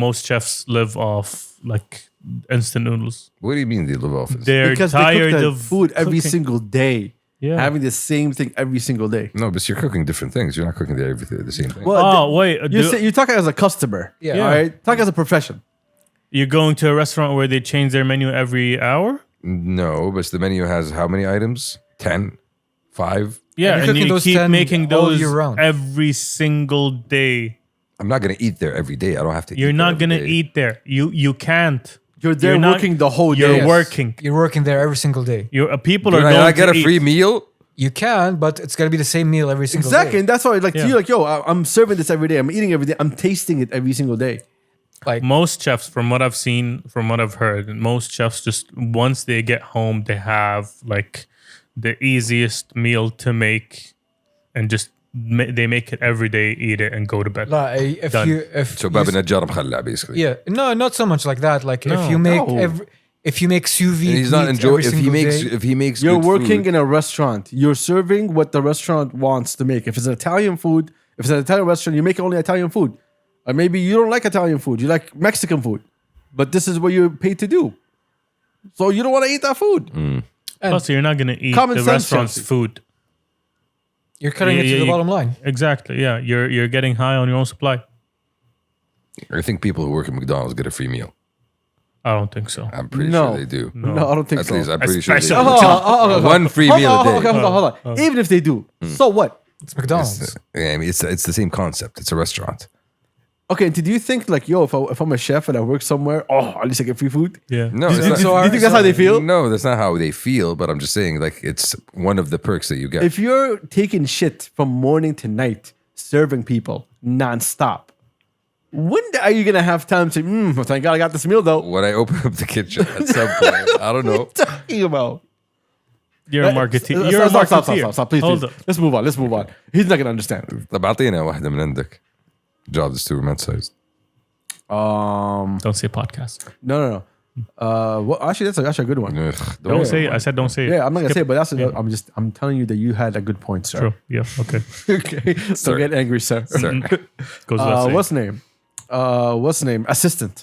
Most chefs live off like instant noodles. What do you mean they live off? It? They're Because they tired cook the of food every cooking. single day. Yeah. Having the same thing every single day. No, but you're cooking different things. You're not cooking the same thing. Well, Oh wait, you're talking as a customer. Yeah. All right. Talk as a profession. you're going to a restaurant where they change their menu every hour? No, but the menu has how many items? 10? 5? Yeah, you're and cooking you those keep 10 making all those year round. every single day. I'm not gonna eat there every day. I don't have to. You're eat not there gonna every day. eat there. You can't. You're there You're not- working the whole day. You're Yes. working. You're working there every single day. People Can are I going not get to a free eat. meal? You can, but it's gonna be the same meal every single Exactly. day. And that's why, like, to Yeah. you, like, yo, I'm serving this every day. I'm eating every day. I'm tasting it every single day. Like Most chefs, from what I've seen, from what I've heard, most chefs just once they get home, they have like the easiest meal to make, and just they make it every day, eat it, and go to bed. if Done. if So باب النجار مخلع basically. yeah, no, not so much like that. Like if No. you make No. if you make sous vide And he's not meat enjoying. every If he single makes, day, if he makes, You're good working food, in a restaurant. You're serving what the restaurant wants to make. If it's an Italian food, if it's an Italian restaurant, you make only Italian food. Or maybe you don't like Italian food. You like Mexican food. But this is what you're paid to do. So you don't want to eat that food. Plus, you're not gonna eat Common the sense, restaurant's Chelsea. food. you're cutting it to the bottom line. Exactly. Yeah, you're getting high on your own supply. I think people who work at McDonald's get a free meal. I don't think so. I'm pretty No. sure they do. No, I don't think At so. least I'm pretty sure they do. Especially- One free meal a day. Hold on. Even if they do, so what? It's McDonald's. I mean, it's the same concept. It's a restaurant. Okay, did you think like, yo, if I'm a chef and I work somewhere, at least I get free food? Yeah. No, Do you it's not- think that's how they feel? No, that's not how they feel. But I'm just saying, like, it's one of the perks that you get. If you're taking shit from morning to night, serving people nonstop, when are you gonna have time to? Well, thank God I got this meal though. When I open up the kitchen at some point, I don't know. What are you talking about? You're a marketeer. You're a marketeer. Stop, please. Hold up. Let's move on. He's not gonna understand. طب أعطينا واحدة من عندك. Job is too romanticized. Don't say podcast. No. Well, actually, that's actually a good one. Ugh, Don't say it. I said don't say it. Yeah, I'm not gonna say it, but Yeah. I'm telling you that you had a good point, sir. True. Yeah. Okay. Okay, so Sir. get angry, sir. Sir, Goes without saying. What's the name? Assistant.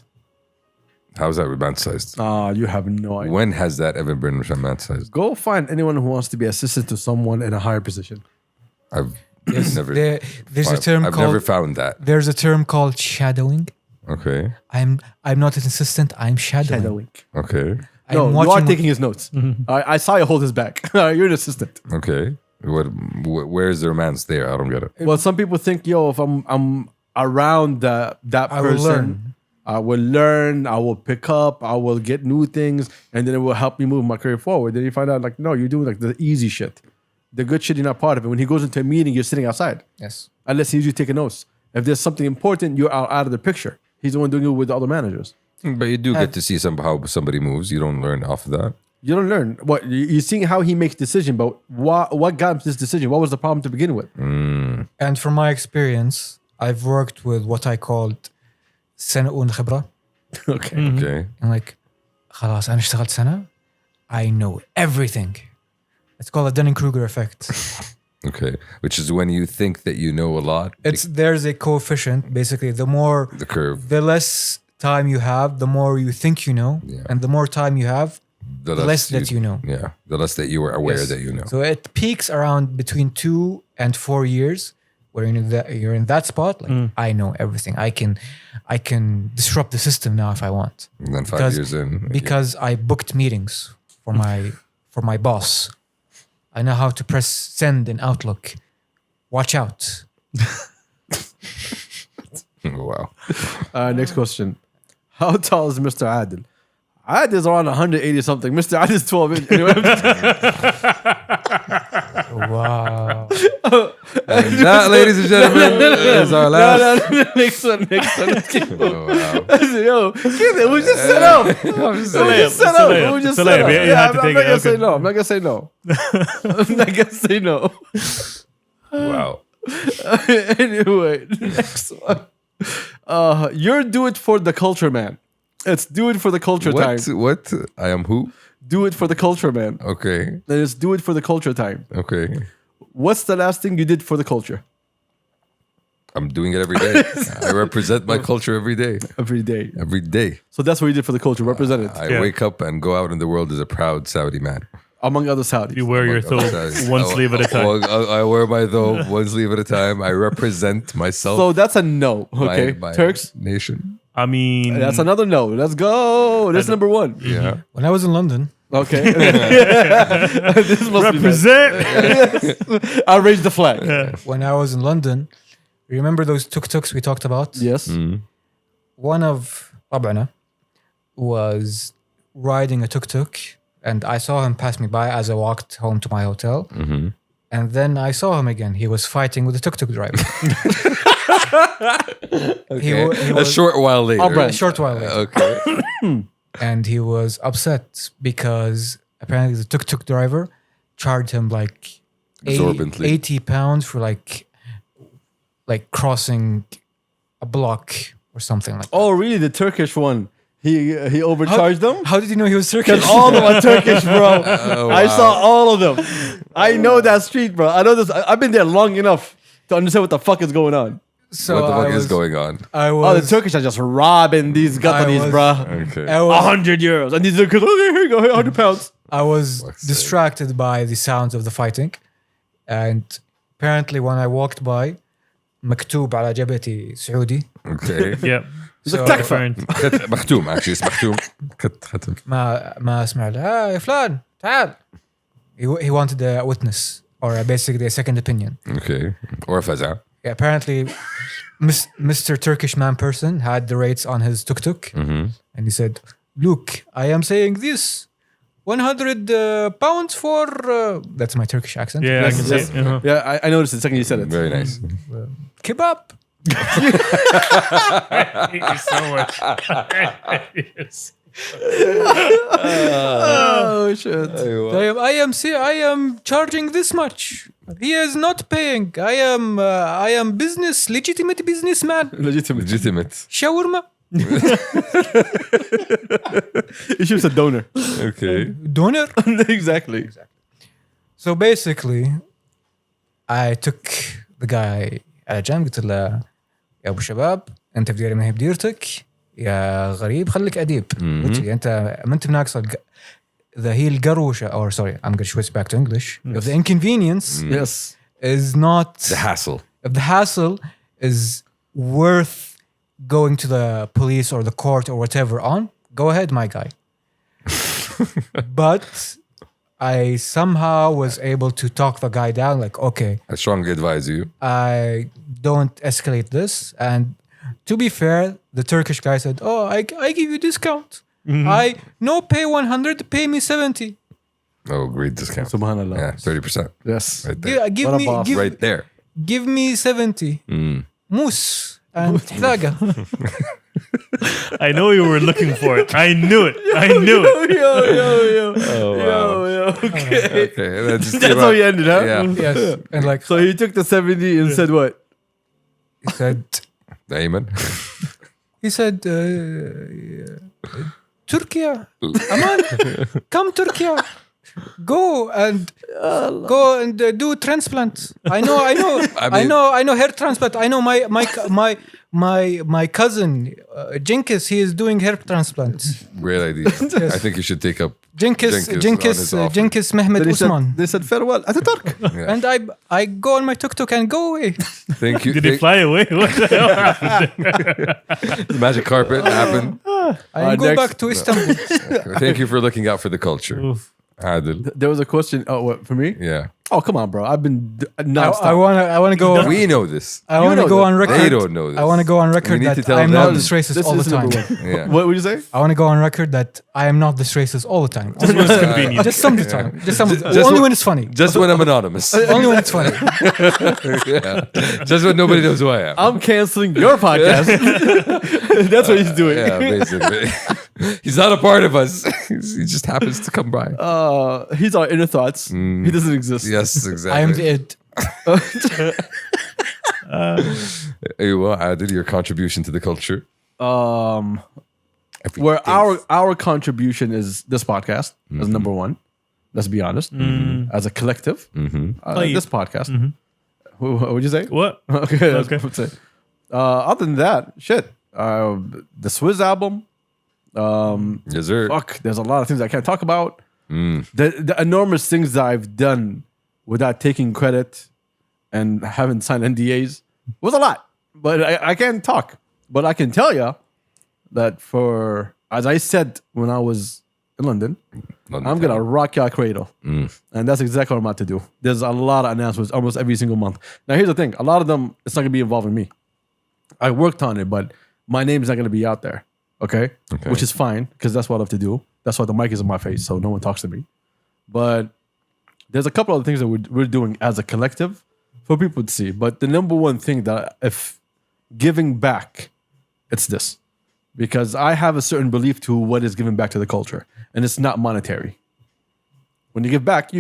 how's that romanticized? You have no idea. When has that ever been romanticized? Go find anyone who wants to be assistant to someone in a higher position. I've never. There's a term I've called never found that. there's a term called shadowing. Okay. I'm not an assistant. I'm shadowing. Okay. I'm No, you are watching taking his notes. I saw you hold his back. You're an assistant. Okay. Where's the romance there? I don't get it. Well, some people think, yo, if I'm around that I will person, learn. I will learn, I will pick up, I will get new things, and then it will help me move my career forward. Then you find out, like, no, you're doing like the easy shit. The good shit, you're not part of it. When he goes into a meeting, you're sitting outside. Yes. Unless he's usually taking notes. If there's something important, you're out of the picture. He's the one doing it with the other managers. But you do get to see how somebody moves. You don't learn off of that. You don't learn. What you're seeing how he makes decision, but what got him to this decision? What was the problem to begin with? And from my experience, I've worked with what I called سنة خبرة. Okay. Okay. And like, خلاص أنا اشتغلت سنة. I know everything. It's called a Dunning-Kruger effect. Okay. Which is when you think that you know a lot. There's a coefficient. Basically, The curve. the less time you have, the more you think you know, Yeah. and the more time you have, the less that you know. Yeah. The less that you were aware Yes. that you know. So it peaks around between 2 and 4 years, where you're in that spot. Like I know everything. I can disrupt the system now if I want. And then 5 Because- years in. Because I booked meetings for my boss. I know how to press send in Outlook. Watch out. Wow. Next question. How tall is Mr. Adil? Adil is around 180 something. Mr. Adil is 12 inches. Anyway, Wow. And that, ladies and gentlemen, is our last. next one. Oh, wow. I said, yo, give it. We just set up. We just set up. We just set up. You Yeah, had to I'm take not it. gonna say Okay. no. I'm not gonna say no. I'm not gonna say no. Wow. Anyway, next one. You're do it for the culture, man. It's do it for the culture time. What? I am who? Do it for the culture, man. Okay. Then it's do it for the culture time. Okay. What's the last thing you did for the culture? I'm doing it every day. I represent my culture every day. Every day. Every day. So that's what you did for the culture. Represent it. I Yeah. wake up and go out in the world as a proud Saudi man. Among other Saudis. You wear your thobe one sleeve at a time. I wear my thobe one sleeve at a time. I represent myself. So that's a no. Okay. my Turks. nation. I mean, That's another no. Let's go. That's number one. Yeah. When I was in London, Okay. This must represent. be I'll raise the flag. when I was in London, remember those tuk-tuks we talked about? Yes. One of Rabana was riding a tuk-tuk, and I saw him pass me by as I walked home to my hotel. And then I saw him again. He was fighting with the tuk-tuk driver. He A was short while later. I'll brand. a short while later. Okay. And he was upset because apparently the tuk-tuk driver charged him like Exorbitantly. 80 pounds for like crossing a block or something like that. Oh, really? The Turkish one. He overcharged them? How did you know he was Turkish? Because all of them are Turkish, bro. Oh, I wow. saw all of them. I know that street, bro. I know this. I've been there long enough to understand what the fuck is going on. So What the fuck I is was- going on? I Oh, was the Turkish are just robbing these Qataris, was- bro. Okay. I was, 100 euros. And these are, okay, here you go, 100 pounds. I was Fuck's sake. distracted by the sounds of the fighting, and apparently when I walked by, مكتوب على جبهتي سعودي. Okay. Yeah. So Different. مختوم actually. It's مختوم. ختم. ما اسمع له يا فلان تعال. He wanted a witness or basically a second opinion. Okay. Or فزع. Yeah, apparently, Mr. Turkish man person had the rates on his tuk-tuk. And he said, look, I am saying this. 100 pounds for... that's my Turkish accent. Yeah, I can see Yes. it. Uh-huh. Yeah, I noticed the second you said it. Very nice. Kebab. Thank you so much. Yes. Oh shit! I am charging this much. He is not paying. I am legitimate businessman. Legitimate. Shawarma. You should have said donor. Okay. Donor. Exactly. So basically, I took the guy على جنب قلت له يا ابو شباب انت في ديري ما هي بديرتك يا غريب خليك اديب انت ما انت بناقص the heel garusha or sorry I'm going to switch back to English if the inconvenience Yes. is not The hassle. if the hassle is worth going to the police or the court or whatever on, go ahead, my guy. But I somehow was able to talk the guy down, like, okay, I strongly advise you. I don't escalate this. And to be fair, the Turkish guy said, oh, I give you discount. I no pay 100, pay me 70. Oh, great discount. Subhanallah. Yeah, 30%. Yes. Right there. Give What a me boss. Right there. give me 70. Moose and تحلاقة. I know you were looking for it. I knew it. I knew it. Yo. Oh, wow. Yo. Okay. Okay. That just That's came how out. you ended, huh? Yeah. Yes. And like So he took the 70 and said what? he said, Amen. he said, Turkey, Aman, come Turkey, go and do transplant. I know hair transplant. I know my cousin Jenkins. He is doing hair transplant. Great idea. I think you should take up Jenkins on his offer. Mehmet Then Usman. they said farewell. Ataturk. Yeah. And I go on my tuk-tuk and go away. Thank you. Did he fly away? What the hell happened? The magic carpet happened. I go next- back to Istanbul. Thank you for looking out for the culture. Adil. There was a question. Oh, what, for me? Yeah. Oh, come on, bro. I've been nonstop. I wanna go. We know this. I want to know go this. on record. They don't know this. I want to go on We record need to that tell I'm them. not this racist all the time. number one. Yeah. What would you say? I want to go on record that I am not this racist all the time. It was convenient. Just some of the time. Just Just only when- when it's funny. Just when I'm anonymous. Only when it's funny. Yeah. Just when nobody knows who I am. I'm canceling your podcast. That's what he's doing. Yeah, basically. He's not a part of us. He just happens to come by. He's our inner thoughts. He doesn't exist. Yes, exactly. I am the id. Aywa, Adil, your contribution to the culture. Where our contribution is this podcast is number one. Let's be honest. As a collective, this podcast. What would you say? What? Okay. That's Okay. what I would say. Other than that, shit. The Swizz album. Yes, sir. Fuck. There's a lot of things I can't talk about. The enormous things that I've done without taking credit and haven't signed NDAs was a lot. But I can't talk. But I can tell you that as I said when I was in London, I'm going to rock your cradle. And that's exactly what I'm about to do. There's a lot of announcements almost every single month. Now, here's the thing. A lot of them, it's not going to be involving me. I worked on it, but my name is not going to be out there. Okay? Which is fine because that's what I have to do. That's why the mic is in my face, so no one talks to me. But there's a couple of things that we're doing as a collective for people to see. But the number one thing that if giving back, it's this. Because I have a certain belief to what is giving back to the culture. And it's not monetary. When you give back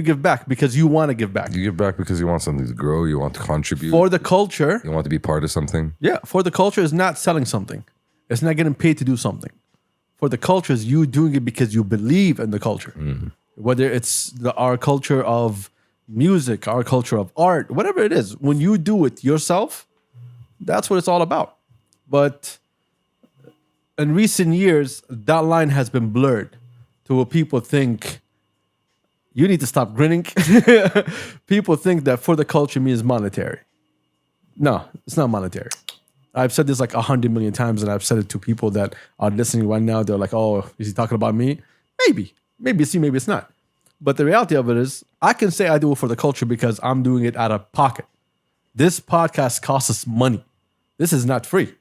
because you want to give back. You give back because you want something to grow. You want to contribute. For the culture, You want to be part of something. yeah, for the culture is not selling something. It's not getting paid to do something. For the culture is you doing it because you believe in the culture. Whether it's our culture of music, our culture of art, whatever it is. When you do it yourself, that's what it's all about. But in recent years, that line has been blurred to where people think you need to stop grinning. People think that for the culture means monetary. No, it's not monetary. I've said this like 100 million times, and I've said it to people that are listening right now. They're like, oh, is he talking about me? Maybe. Maybe it's you, maybe it's not. But the reality of it is, I can say I do it for the culture because I'm doing it out of pocket. This podcast costs us money. This is not free.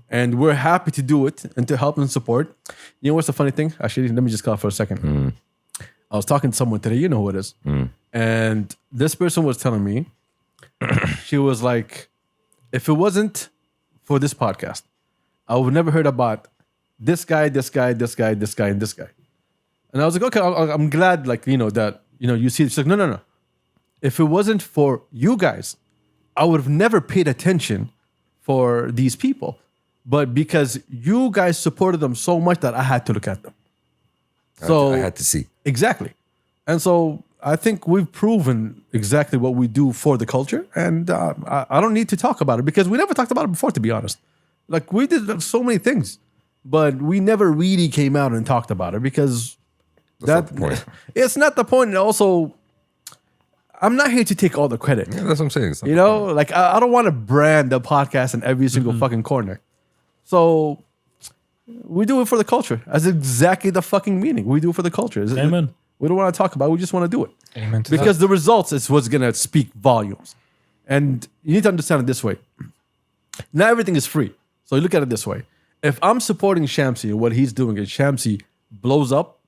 And we're happy to do it and to help and support. You know what's the funny thing? Actually, let me just call for a second. I was talking to someone today. You know who it is. And this person was telling me, she was like, if it wasn't for this podcast, I would never heard about this guy, this guy, this guy, this guy, and this guy. And I was like, okay, I'm glad, like, that, you see it. She's like, no. If it wasn't for you guys, I would have never paid attention for these people. But because you guys supported them so much that I had to look at them. So I had to see. Exactly. And so I think we've proven exactly what we do for the culture. And I don't need to talk about it because we never talked about it before, to be honest. Like, we did so many things, but we never really came out and talked about it because That's not the point. It's not the point. And also, I'm not here to take all the credit. Yeah, that's what I'm saying. It's not You the know, point. like I don't want to brand the podcast in every single fucking corner. So we do it for the culture. That's exactly the fucking meaning. We do it for the culture. Amen. We don't want to talk about it. We just want to do it. Amen to Because the results is what's going to speak volumes. And you need to understand it this way. Not everything is free. So you look at it this way. If I'm supporting Shamsi and what he's doing is Shamsi blows up,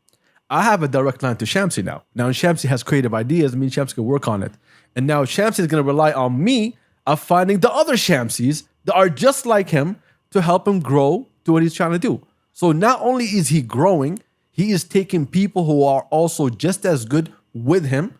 I have a direct line to Shamsi now. Now Shamsi has creative ideas. I mean, Shamsi can work on it. And now Shamsi is going to rely on me of finding the other Shamsis that are just like him to help him grow to what he's trying to do. So not only is he growing, he is taking people who are also just as good with him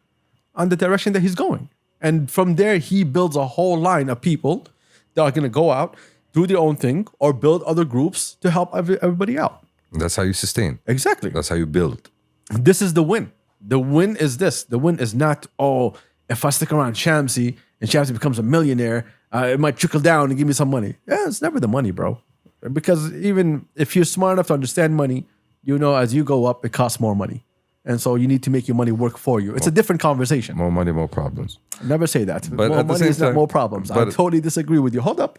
on the direction that he's going. And from there, he builds a whole line of people that are going to go out, do their own thing, or build other groups to help everybody out. That's how you sustain. Exactly. That's how you build. This is the win. The win is this. The win is not, if I stick around Shamsi and Shamsi becomes a millionaire, it might trickle down and give me some money. Yeah, it's never the money, bro. Because even if you're smart enough to understand money, you know as you go up, it costs more money. And so you need to make your money work for you. It's a different conversation. More money, more problems. Never say that. But more at the money same is not time- more problems. I but- totally disagree with you. Hold up.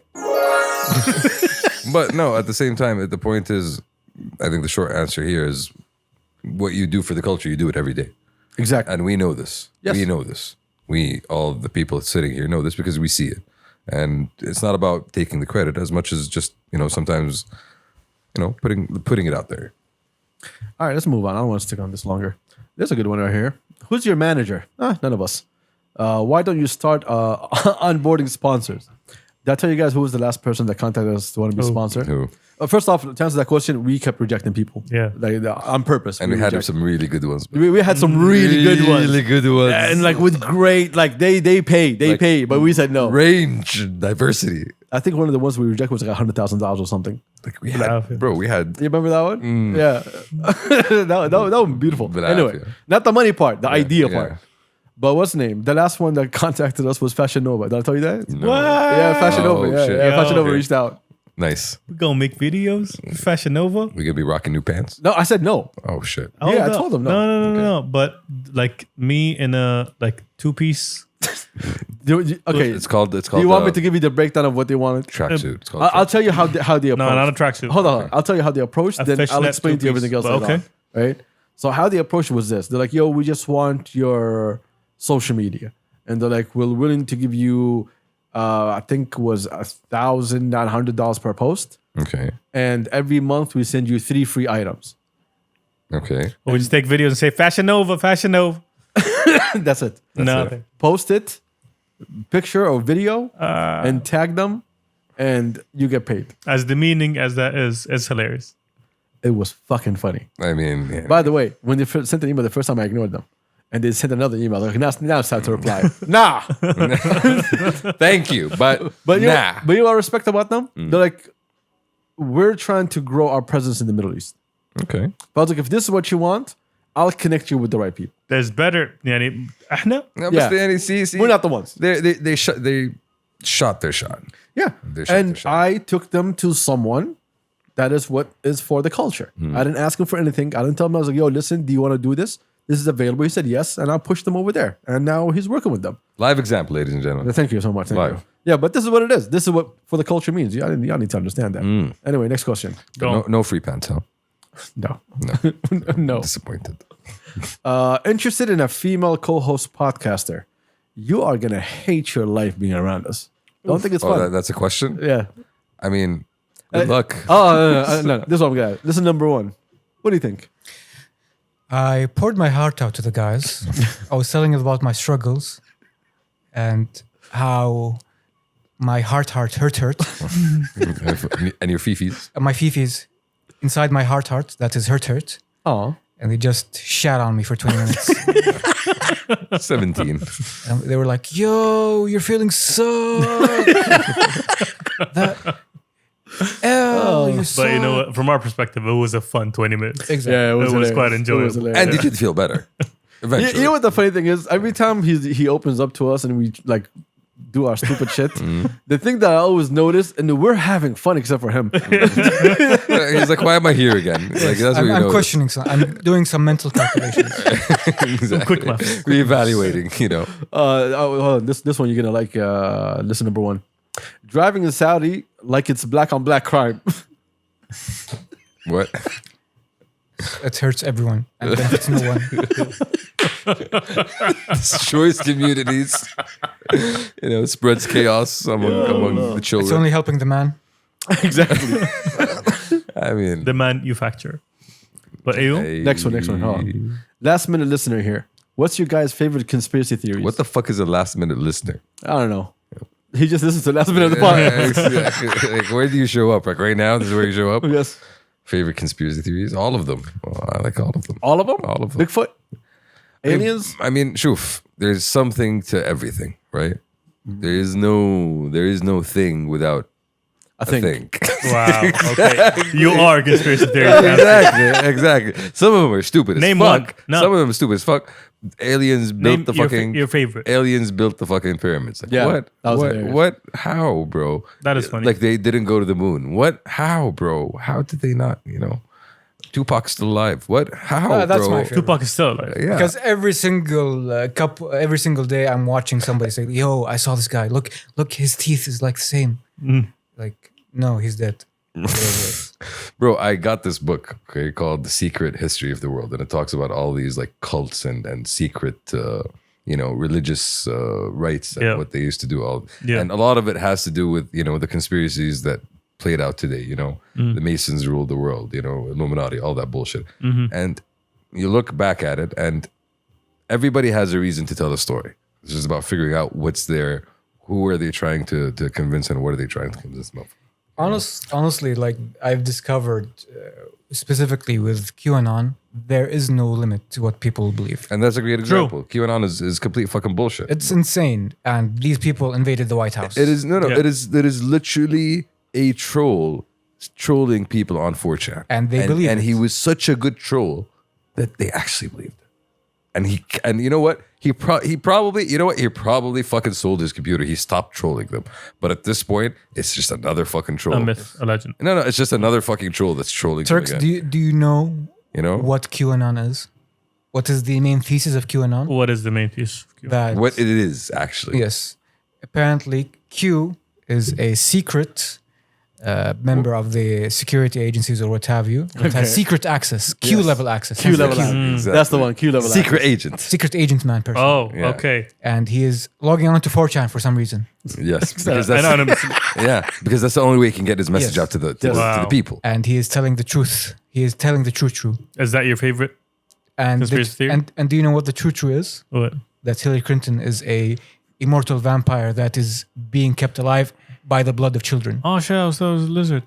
But no, at the same time, the point is, I think the short answer here is what you do for the culture, you do it every day. Exactly. And we know this. Yes. We know this. We, all the people sitting here, know this because we see it. And it's not about taking the credit as much as just, sometimes, putting it out there. All right, let's move on. I don't want to stick on this longer. There's a good one right here. Who's your manager? None of us. Why don't you start onboarding sponsors? Did I tell you guys who was the last person that contacted us to want to be sponsored? Who? First off, to answer that question, we kept rejecting people. Yeah. Like, on purpose. And we had rejected. some really good ones. We had some really good ones. Really good ones. And like with great, like they pay, but we said no. Range, and diversity. I think one of the ones we rejected was like $100,000 or something. Like we had, bro, we had. You remember that one? Yeah. that was beautiful. But Anyway, yeah. not the money part, the idea yeah. part. But what's the name? The last one that contacted us was Fashion Nova. Did I tell you that? No. What? Yeah, Fashion Oh, Nova. Yeah, shit. yeah, Fashion Nova Okay. reached out. Nice. We gonna make videos? Fashion Nova? We gonna be rocking new pants. No, I said no. Oh shit. Yeah, I told him no. No. But like me in a like 2-piece. Okay. It's called. Do you want me to give you the breakdown of what they wanted? tracksuit? It's called. I'll tell you how they approached. No, not a tracksuit. Hold on. I'll tell you how they approached, A then I'll fishnet explain to you two-piece. everything else. But later okay. on, right? So how they approached was this. They're like, yo, we just want your social media. And they're like, we're willing to give you, I think it was $1,900 per post. Okay. And every month we send you 3 free items. Okay. Or we just take videos and say Fashion Nova, Fashion Nova. That's it. Nothing. Post it, picture or video, and tag them, and you get paid. As demeaning as that is, it's hilarious. It was fucking funny. I mean, yeah. By the way, when they sent an email the first time, I ignored them. And they sent another email. Like, now it's time to reply. Nah. Thank you, but You nah. know, but you know what I respect about them? They're like, we're trying to grow our presence in the Middle East. Okay. But I was like, if this is what you want, I'll connect you with the right people. There's better. يعني احنا No, Yeah. but then see, We're not the ones. They shot their shot. Yeah. They shot And their shot. I took them to someone that is what is for the culture. I didn't ask him for anything. I didn't tell him, I was like, yo, listen, do you want to do this? This is available. He said yes. And I pushed them over there. And now he's working with them. Live example, ladies and gentlemen. Thank you so much. Thank Live. you. Yeah, but this is what it is. This is what for the culture means. Y'all need to understand that. Anyway, next question. No free pants, huh? No. No. No. Disappointed. Interested in a female co-host podcaster. you are gonna hate your life being around us. Don't think it's fun. That's a question. Yeah. I mean, good luck. Oh no. This is what I'm gonna. This is number one. What do you think? I poured my heart out to the guys. I was telling about my struggles and how my heart hurt. And your fifis. My fifis inside my heart, that is hurt. Oh. And they just shat on me for 20 minutes. 17. And they were like, yo, your feelings suck. You suck. But you know what? From our perspective, it was a fun 20 minutes. Exactly. Yeah, It was hilarious. quite enjoyable. hilarious. And you did feel better. Eventually. You know what the funny thing is? Every time he opens up to us and we like do our stupid shit, the thing that I always notice, and we're having fun except for him. He's like, why am I here again? Like, that's what I'm you know. questioning some. I'm doing some mental calculations. Quick maths. Reevaluating, you know. Hold on. This one you're gonna like. Listen, number one, driving in Saudi like it's black on black crime. What? It hurts everyone and benefits no one. Destroys communities. You know, spreads chaos among the It's children. only helping the man. Exactly. I mean, The manufacturer. But you? Next one. Hold on. Last minute listener here. What's your guys' favorite conspiracy theories? What the fuck is a last minute listener? I don't know. He just listens to the last minute of the podcast. Like, where do you show up? Like right now, this is where you show up? Yes. Favorite conspiracy theories? All of them. Well, I like all of them. All of them? All of them. Bigfoot? Aliens? I mean, shoof, there's something to everything, right? There is no thing without I a think. thing. Wow. Okay. You are a conspiracy theorist. exactly. Some of them are stupid Name as fuck. one. No. Some of them are stupid as fuck. Aliens built Name the your fucking your favorite. aliens built the fucking pyramids. Like, Yeah, what? that was What? hilarious. What? How, bro? That is funny. Like they didn't go to the moon. What? How, bro? How did they not? You know, Tupac's still alive. What? How, That's bro? my favorite. Tupac is still alive. Yeah. Because every single day I'm watching somebody say, yo, I saw this guy. Look, his teeth is like the same. Like, no, he's dead. Whatever it is. Bro, I got this book, okay, called The Secret History of the World. And it talks about all these like cults and secret, religious rites and Yeah. what they used to do. Yeah. And a lot of it has to do with, the conspiracies that played out today, The Masons ruled the world, Illuminati, all that bullshit. And you look back at it and everybody has a reason to tell a story. It's just about figuring out who are they trying to convince and what are they trying to convince them of. Honestly, like I've discovered, specifically with QAnon, there is no limit to what people believe. And that's a great example. QAnon is complete fucking bullshit. It's insane. And these people invaded the White House. It is Yeah. It is literally a troll trolling people on 4chan, And they believe And it. he was such a good troll that they actually believed it. And you know what? He probably fucking sold his computer. He stopped trolling them. But at this point, it's just another fucking troll. A myth, a legend. No, it's just another fucking troll that's trolling Turks, them again. do you know You know what QAnon is? What is the main thesis of QAnon? What is the main piece? of Q? That what it is actually? yes, apparently Q is a secret member of the security agencies or what have you. It has secret access, Q level access. Q level. Exactly. That's the one. Q level. Secret agent. Secret agent man person. Oh, Yeah. okay. And he is logging on to 4chan for some reason. Yes, because that's Anonymous. because that's the only way he can get his message Yes. out to the Wow. people. And he is telling the truth. He is telling the true. Is that your favorite? And Conspiracy theory? and do you know what the true is? What? That Hillary Clinton is a immortal vampire that is being kept alive by the blood of children. Oh, shit, I was a lizard.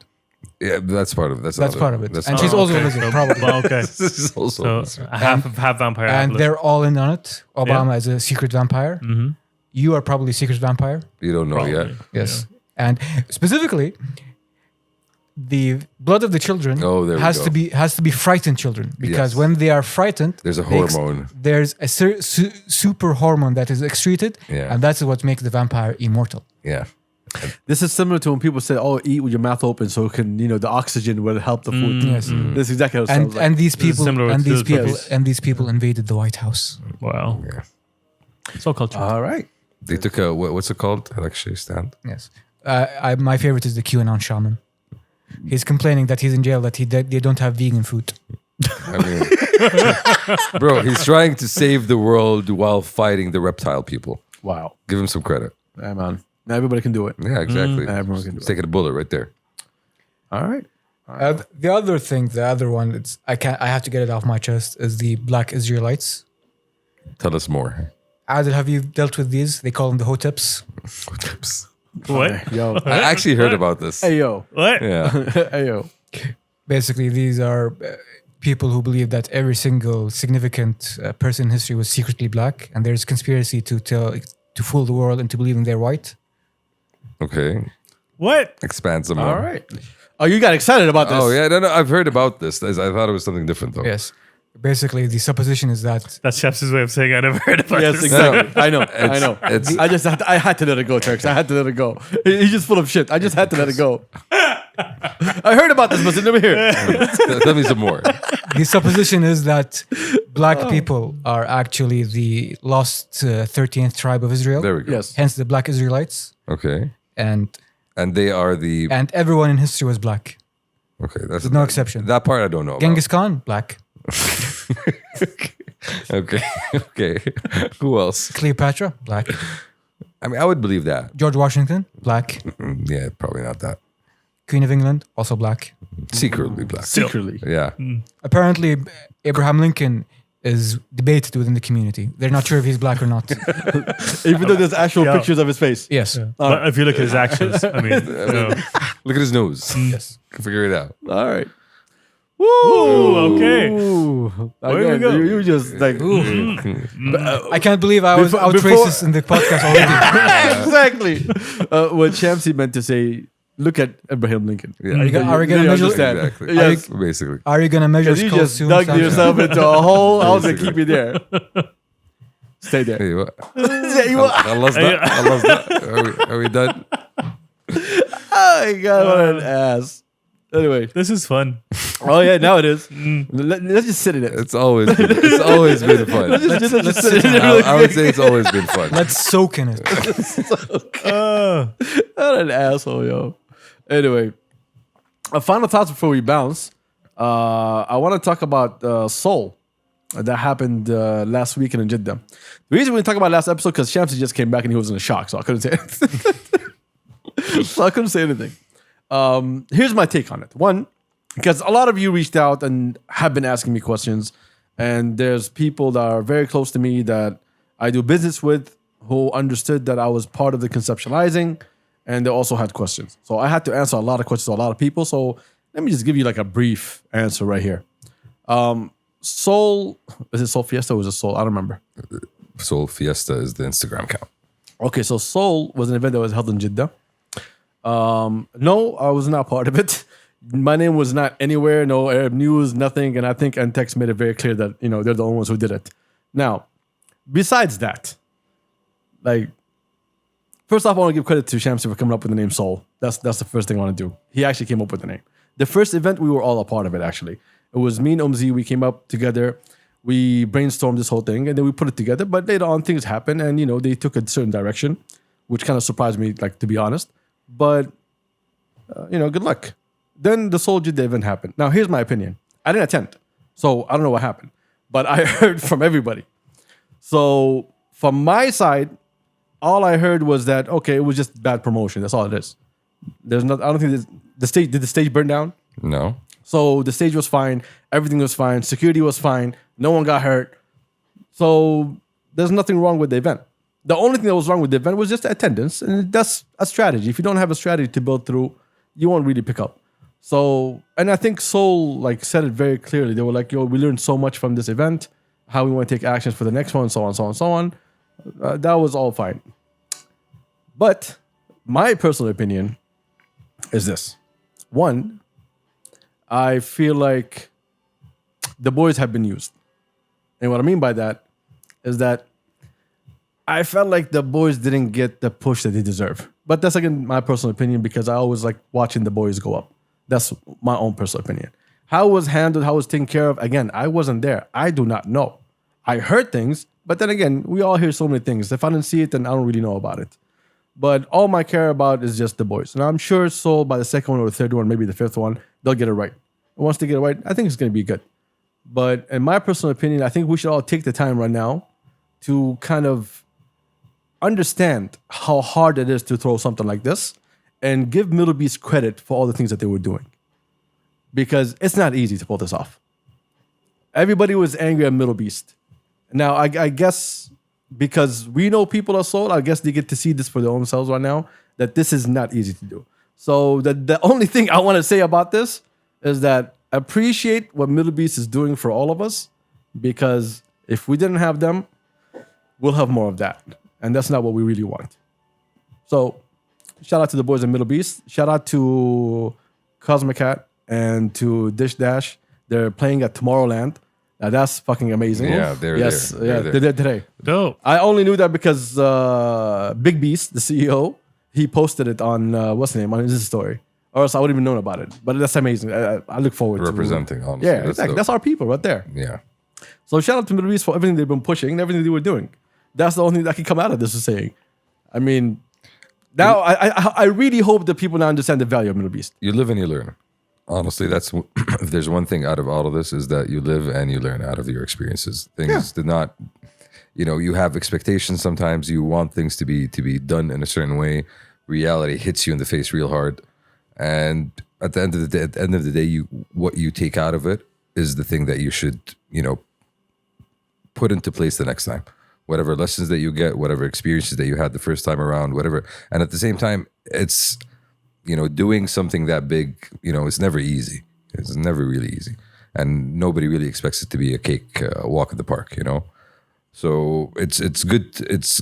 Yeah, that's part of it. That's part of it. That's And part she's of also okay. a lizard, So- probably. well, okay. This is also So half vampire. half And lizard. they're all in on it. Obama is a secret vampire. You are probably a secret vampire. you don't know yet. Probably. Yes. And specifically, the blood of the children Oh, there we go. has to be frightened children because Yes. when they are frightened, There's a they hormone. there's a super hormone that is excreted, Yeah. and that's what makes the vampire immortal. Yeah. This is similar to when people say, "Oh, eat with your mouth open, so it can, the oxygen will help the food." Yes. That's exactly what it sounds like. And these This is people similar and to these the people Turks. and these people invaded the White House. Wow. Yeah. So cultural. All right. They took a what's it called? Actually, stand. Yes. My favorite is the QAnon shaman. He's complaining that he's in jail, that they don't have vegan food. I mean, bro, he's trying to save the world while fighting the reptile people. Wow. Give him some credit. Yeah, man. Not everybody can do it. Yeah, exactly. Everyone can do He's it. taking a bullet right there. All right. The other thing, the other one, it's I have to get it off my chest, is the Black Israelites. Tell us more. Adil, have you dealt with these? They call them the Hoteps. What? Yo. I actually heard about this. Hey, yo. What? Yeah. Hey, yo. Basically, these are people who believe that every single significant person in history was secretly black, and there's conspiracy to fool the world into believing they're white. Okay. What? Expand some more. All right. Oh, you got excited about this. Oh, yeah. No, I've heard about this. I thought it was something different, though. Yes. Basically, the supposition is that That's Chef's way of saying I never heard about Yes, this. exactly. I know. I know. it's- I had to let it go, Turks. I had to let it go. He's just full of shit. I just had to let it go. I heard about this, but never here. Tell me some more. the supposition is that black people are actually the lost 13th tribe of Israel. There we go. Yes. Hence the Black Israelites, Okay. and They are the... everyone in history was black. Okay. That's With no exception. That part I don't know about. Genghis Khan, black. Okay. Okay. Who else? Cleopatra, black. I mean, I would believe that. George Washington, black. Yeah, probably not that. Queen of England, also black. Secretly black. Secretly. Yeah. Apparently, Abraham Lincoln is debated within the community. They're not sure if he's black or not. Even though there's actual Yeah. pictures of his face. Yes. But if you look at his actions, I mean, no. Look at his nose. Yes. Can figure it out. All right. Ooh, okay. Ooh. Where we Again, go? you just like I can't believe I was Before- racist in the podcast already. exactly what Shamsi meant to say. Look at Abraham Lincoln. Yeah. Are we You gonna measure? understand? Exactly. Yes. Basically. Are you gonna measure Because you skulls just soon? dug Sasha? yourself into a hole. I was gonna keep you there. Stay there. Hey, what? Stay you are. Are we done? Oh my god, what an ass. Anyway, This is fun. oh yeah, now it is. Let's just sit in it. It's always been fun. Let's sit in it. I would say it's always been fun. Let's soak in it. What an asshole, yo. Anyway, final thoughts before we bounce. I want to talk about Seoul that happened last weekend in Jeddah. The reason we didn't talk about last episode because Shamsi just came back and he was in a shock, so I couldn't say anything. Here's my take on it. One, because a lot of you reached out and have been asking me questions, and there's people that are very close to me that I do business with who understood that I was part of the conceptualizing, and they also had questions. So I had to answer a lot of questions to a lot of people. So let me just give you like a brief answer right here. Seoul, is it Seoul Fiesta or was it Seoul? I don't remember. Seoul Fiesta is the Instagram account. Okay, so Seoul was an event that was held in Jeddah. No, I was not part of it. My name was not anywhere, no Arab news, nothing. And I think Antex made it very clear that, you know, they're the only ones who did it. Now, besides that, like, first off, I want to give credit to Shamsi for coming up with the name Seoul. That's the first thing I want to do. He actually came up with the name. The first event, we were all a part of it, actually. It was me and Umzi. We came up together. We brainstormed this whole thing, and then we put it together. But later on, things happened, and, you know, they took a certain direction, which kind of surprised me, like, to be honest. But, you know, good luck. Then the Seoul Jeddah event happened. Now, here's my opinion. I didn't attend, so I don't know what happened. But I heard from everybody. So, from my side, all I heard was that, okay, it was just bad promotion. That's all it is. There's not, I don't think did the stage burn down? No. So the stage was fine. Everything was fine. Security was fine. No one got hurt. So there's nothing wrong with the event. The only thing that was wrong with the event was just the attendance. And that's a strategy. If you don't have a strategy to build through, you won't really pick up. So, and I think Seoul like said it very clearly. They were like, yo, we learned so much from this event, how we want to take actions for the next one, so on, so on, so on. That was all fine. But my personal opinion is this. One, I feel like the boys have been used. And what I mean by that is that I felt like the boys didn't get the push that they deserve. But that's again my personal opinion because I always like watching the boys go up. That's my own personal opinion. How it was handled, how it was taken care of, again, I wasn't there. I do not know. I heard things, but then again, we all hear so many things. If I didn't see it, then I don't really know about it. But all I care about is just the boys. And I'm sure Seoul, by the second one or the third one, maybe the fifth one, they'll get it right. And once they get it right, I think it's going to be good. But in my personal opinion, I think we should all take the time right now to kind of understand how hard it is to throw something like this and give Middle East credit for all the things that they were doing. Because it's not easy to pull this off. Everybody was angry at Middle East. Now, I guess because we know people are sold, I guess they get to see this for their own selves right now, that this is not easy to do. So the only thing I want to say about this is that appreciate what Middle East is doing for all of us, because if we didn't have them, we'll have more of that. And that's not what we really want. So shout out to the boys in Middle East. Shout out to Cosmicat and to Dish Dash. They're playing at Tomorrowland. Now that's fucking amazing. Yeah, they're there. They're there today. Dope. I only knew that because Big Beast, the CEO, he posted it on what's the name on his story, or else I wouldn't even known about it. But that's amazing. I look forward Representing, to honestly. Yeah, exactly. That's our people right there. Yeah. So shout out to Middle East for everything they've been pushing and everything they were doing. That's the only thing that can come out of this is saying. I mean, now I really hope that people now understand the value of Middle East. You live and you learn. Honestly, that's if there's one thing out of all of this is that you live and you learn out of your experiences. Things did not, you have expectations sometimes. You want things to be done in a certain way. Reality hits you in the face real hard, and at the end of the day, what you take out of it is the thing that you should put into place the next time. Whatever lessons that you get, whatever experiences that you had the first time around, whatever. And at the same time, it's doing something that big, it's never easy. It's never really easy. And nobody really expects it to be a cake walk in the park, So it's good. It's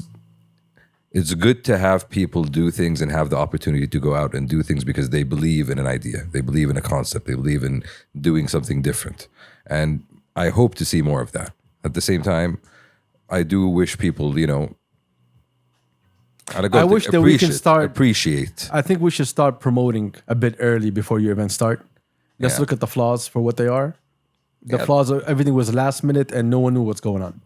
good to have people do things and have the opportunity to go out and do things because they believe in an idea. They believe in a concept. They believe in doing something different. And I hope to see more of that. At the same time, I do wish people, I wish that we can start appreciate. I think we should start promoting a bit early before your events start. Let's look at the flaws for what they are. The flaws are everything was last minute and no one knew what's going on.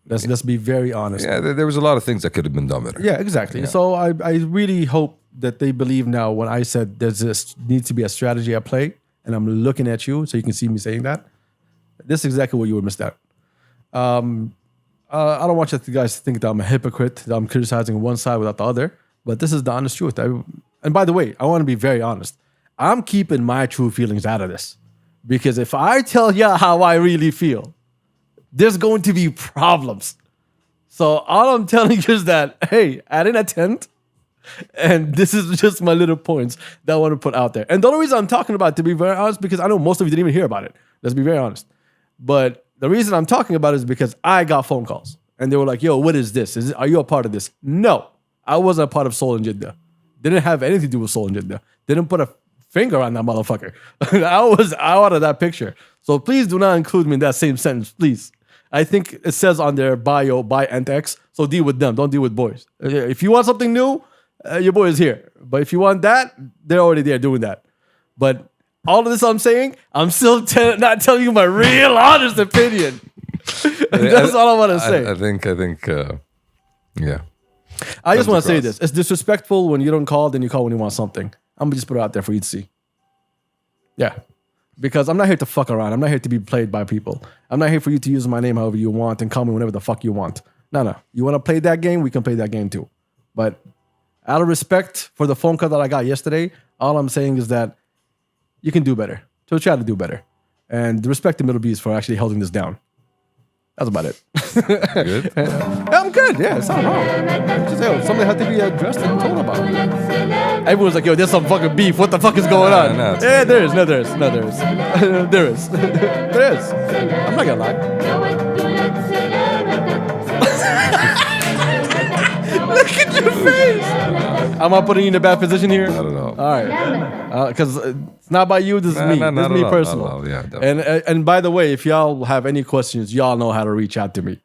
Let's be very honest. Yeah, there was a lot of things that could have been done better. Yeah, exactly. Yeah. So I really hope that they believe now when I said needs to be a strategy at play, and I'm looking at you so you can see me saying that. This is exactly what you would miss out. I don't want you guys to think that I'm a hypocrite, that I'm criticizing one side without the other, but this is the honest truth. And by the way, I want to be very honest. I'm keeping my true feelings out of this. Because if I tell you how I really feel, there's going to be problems. So all I'm telling you is that, hey, I didn't attend, and this is just my little points that I want to put out there. And the only reason I'm talking about it, to be very honest, because I know most of you didn't even hear about it. Let's be very honest. But the reason I'm talking about it is because I got phone calls. And they were like, yo, what is this? Are you a part of this? No, I wasn't a part of Soul in Jeddah. Didn't have anything to do with Soul in Jeddah. Didn't put a finger on that motherfucker. I was out of that picture. So please do not include me in that same sentence, please. I think it says on their bio, by NTX. So deal with them. Don't deal with boys. If you want something new, your boy is here. But if you want that, they're already there doing that. But all of this I'm saying, I'm still not telling you my real honest opinion. That's all I want to say. I think, yeah. I just want to say this. It's disrespectful when you don't call, then you call when you want something. I'm going to just put it out there for you to see. Yeah. Because I'm not here to fuck around. I'm not here to be played by people. I'm not here for you to use my name however you want and call me whenever the fuck you want. No. You want to play that game? We can play that game too. But out of respect for the phone call that I got yesterday, all I'm saying is that you can do better. So try to do better. And respect the Middle East for actually holding this down. That's about it. Good? I'm good. Yeah, it's not wrong. Just, something had to be addressed and told about. Everyone's like, yo, there's some fucking beef. What the fuck is going on? No, yeah, there is. No, there is. No, there is. There is. There is. I'm not gonna lie. Look at your face. Am I putting you in a bad position here? I don't know. All right. Because it's not by you. This is me. This is me personal. Yeah, and by the way, if y'all have any questions, y'all know how to reach out to me.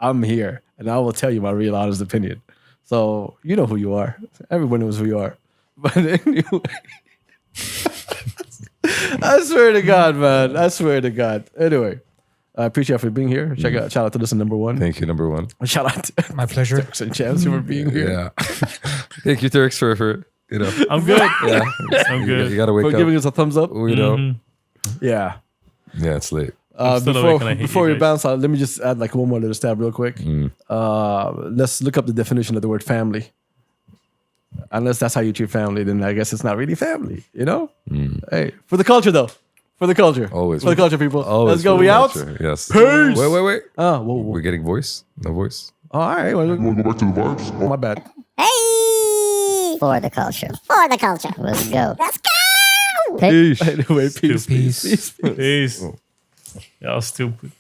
I'm here, and I will tell you my real honest opinion. So you know who you are. Everyone knows who you are. But anyway, I swear to God, man. I swear to God. Anyway, I appreciate you for being here. Shout out to listen number one. Thank you, number one. Shout out to my pleasure. Turks and Chance for being here. Yeah. Thank you, Turks, for I'm good. Yeah. I'm good. You gotta wake for up. giving us a thumbs up. You know. Yeah. Yeah, it's late. I'm still awake and I hate Before you we guys. bounce out, let me just add like one more little stab real quick. Let's look up the definition of the word family. Unless that's how you treat family, then I guess it's not really family, you know? Hey, for the culture though. For the culture. Always. For the culture, people. Always Let's go. for We the out? culture, Yes. Peace. Wait. Oh, whoa. We're getting voice? No voice? All right. Well, You want to go back to the vibes? my bad. Hey! For the culture. For the culture. Let's go. Let's go! Anyway, peace. Peace. Peace. Y'all stupid.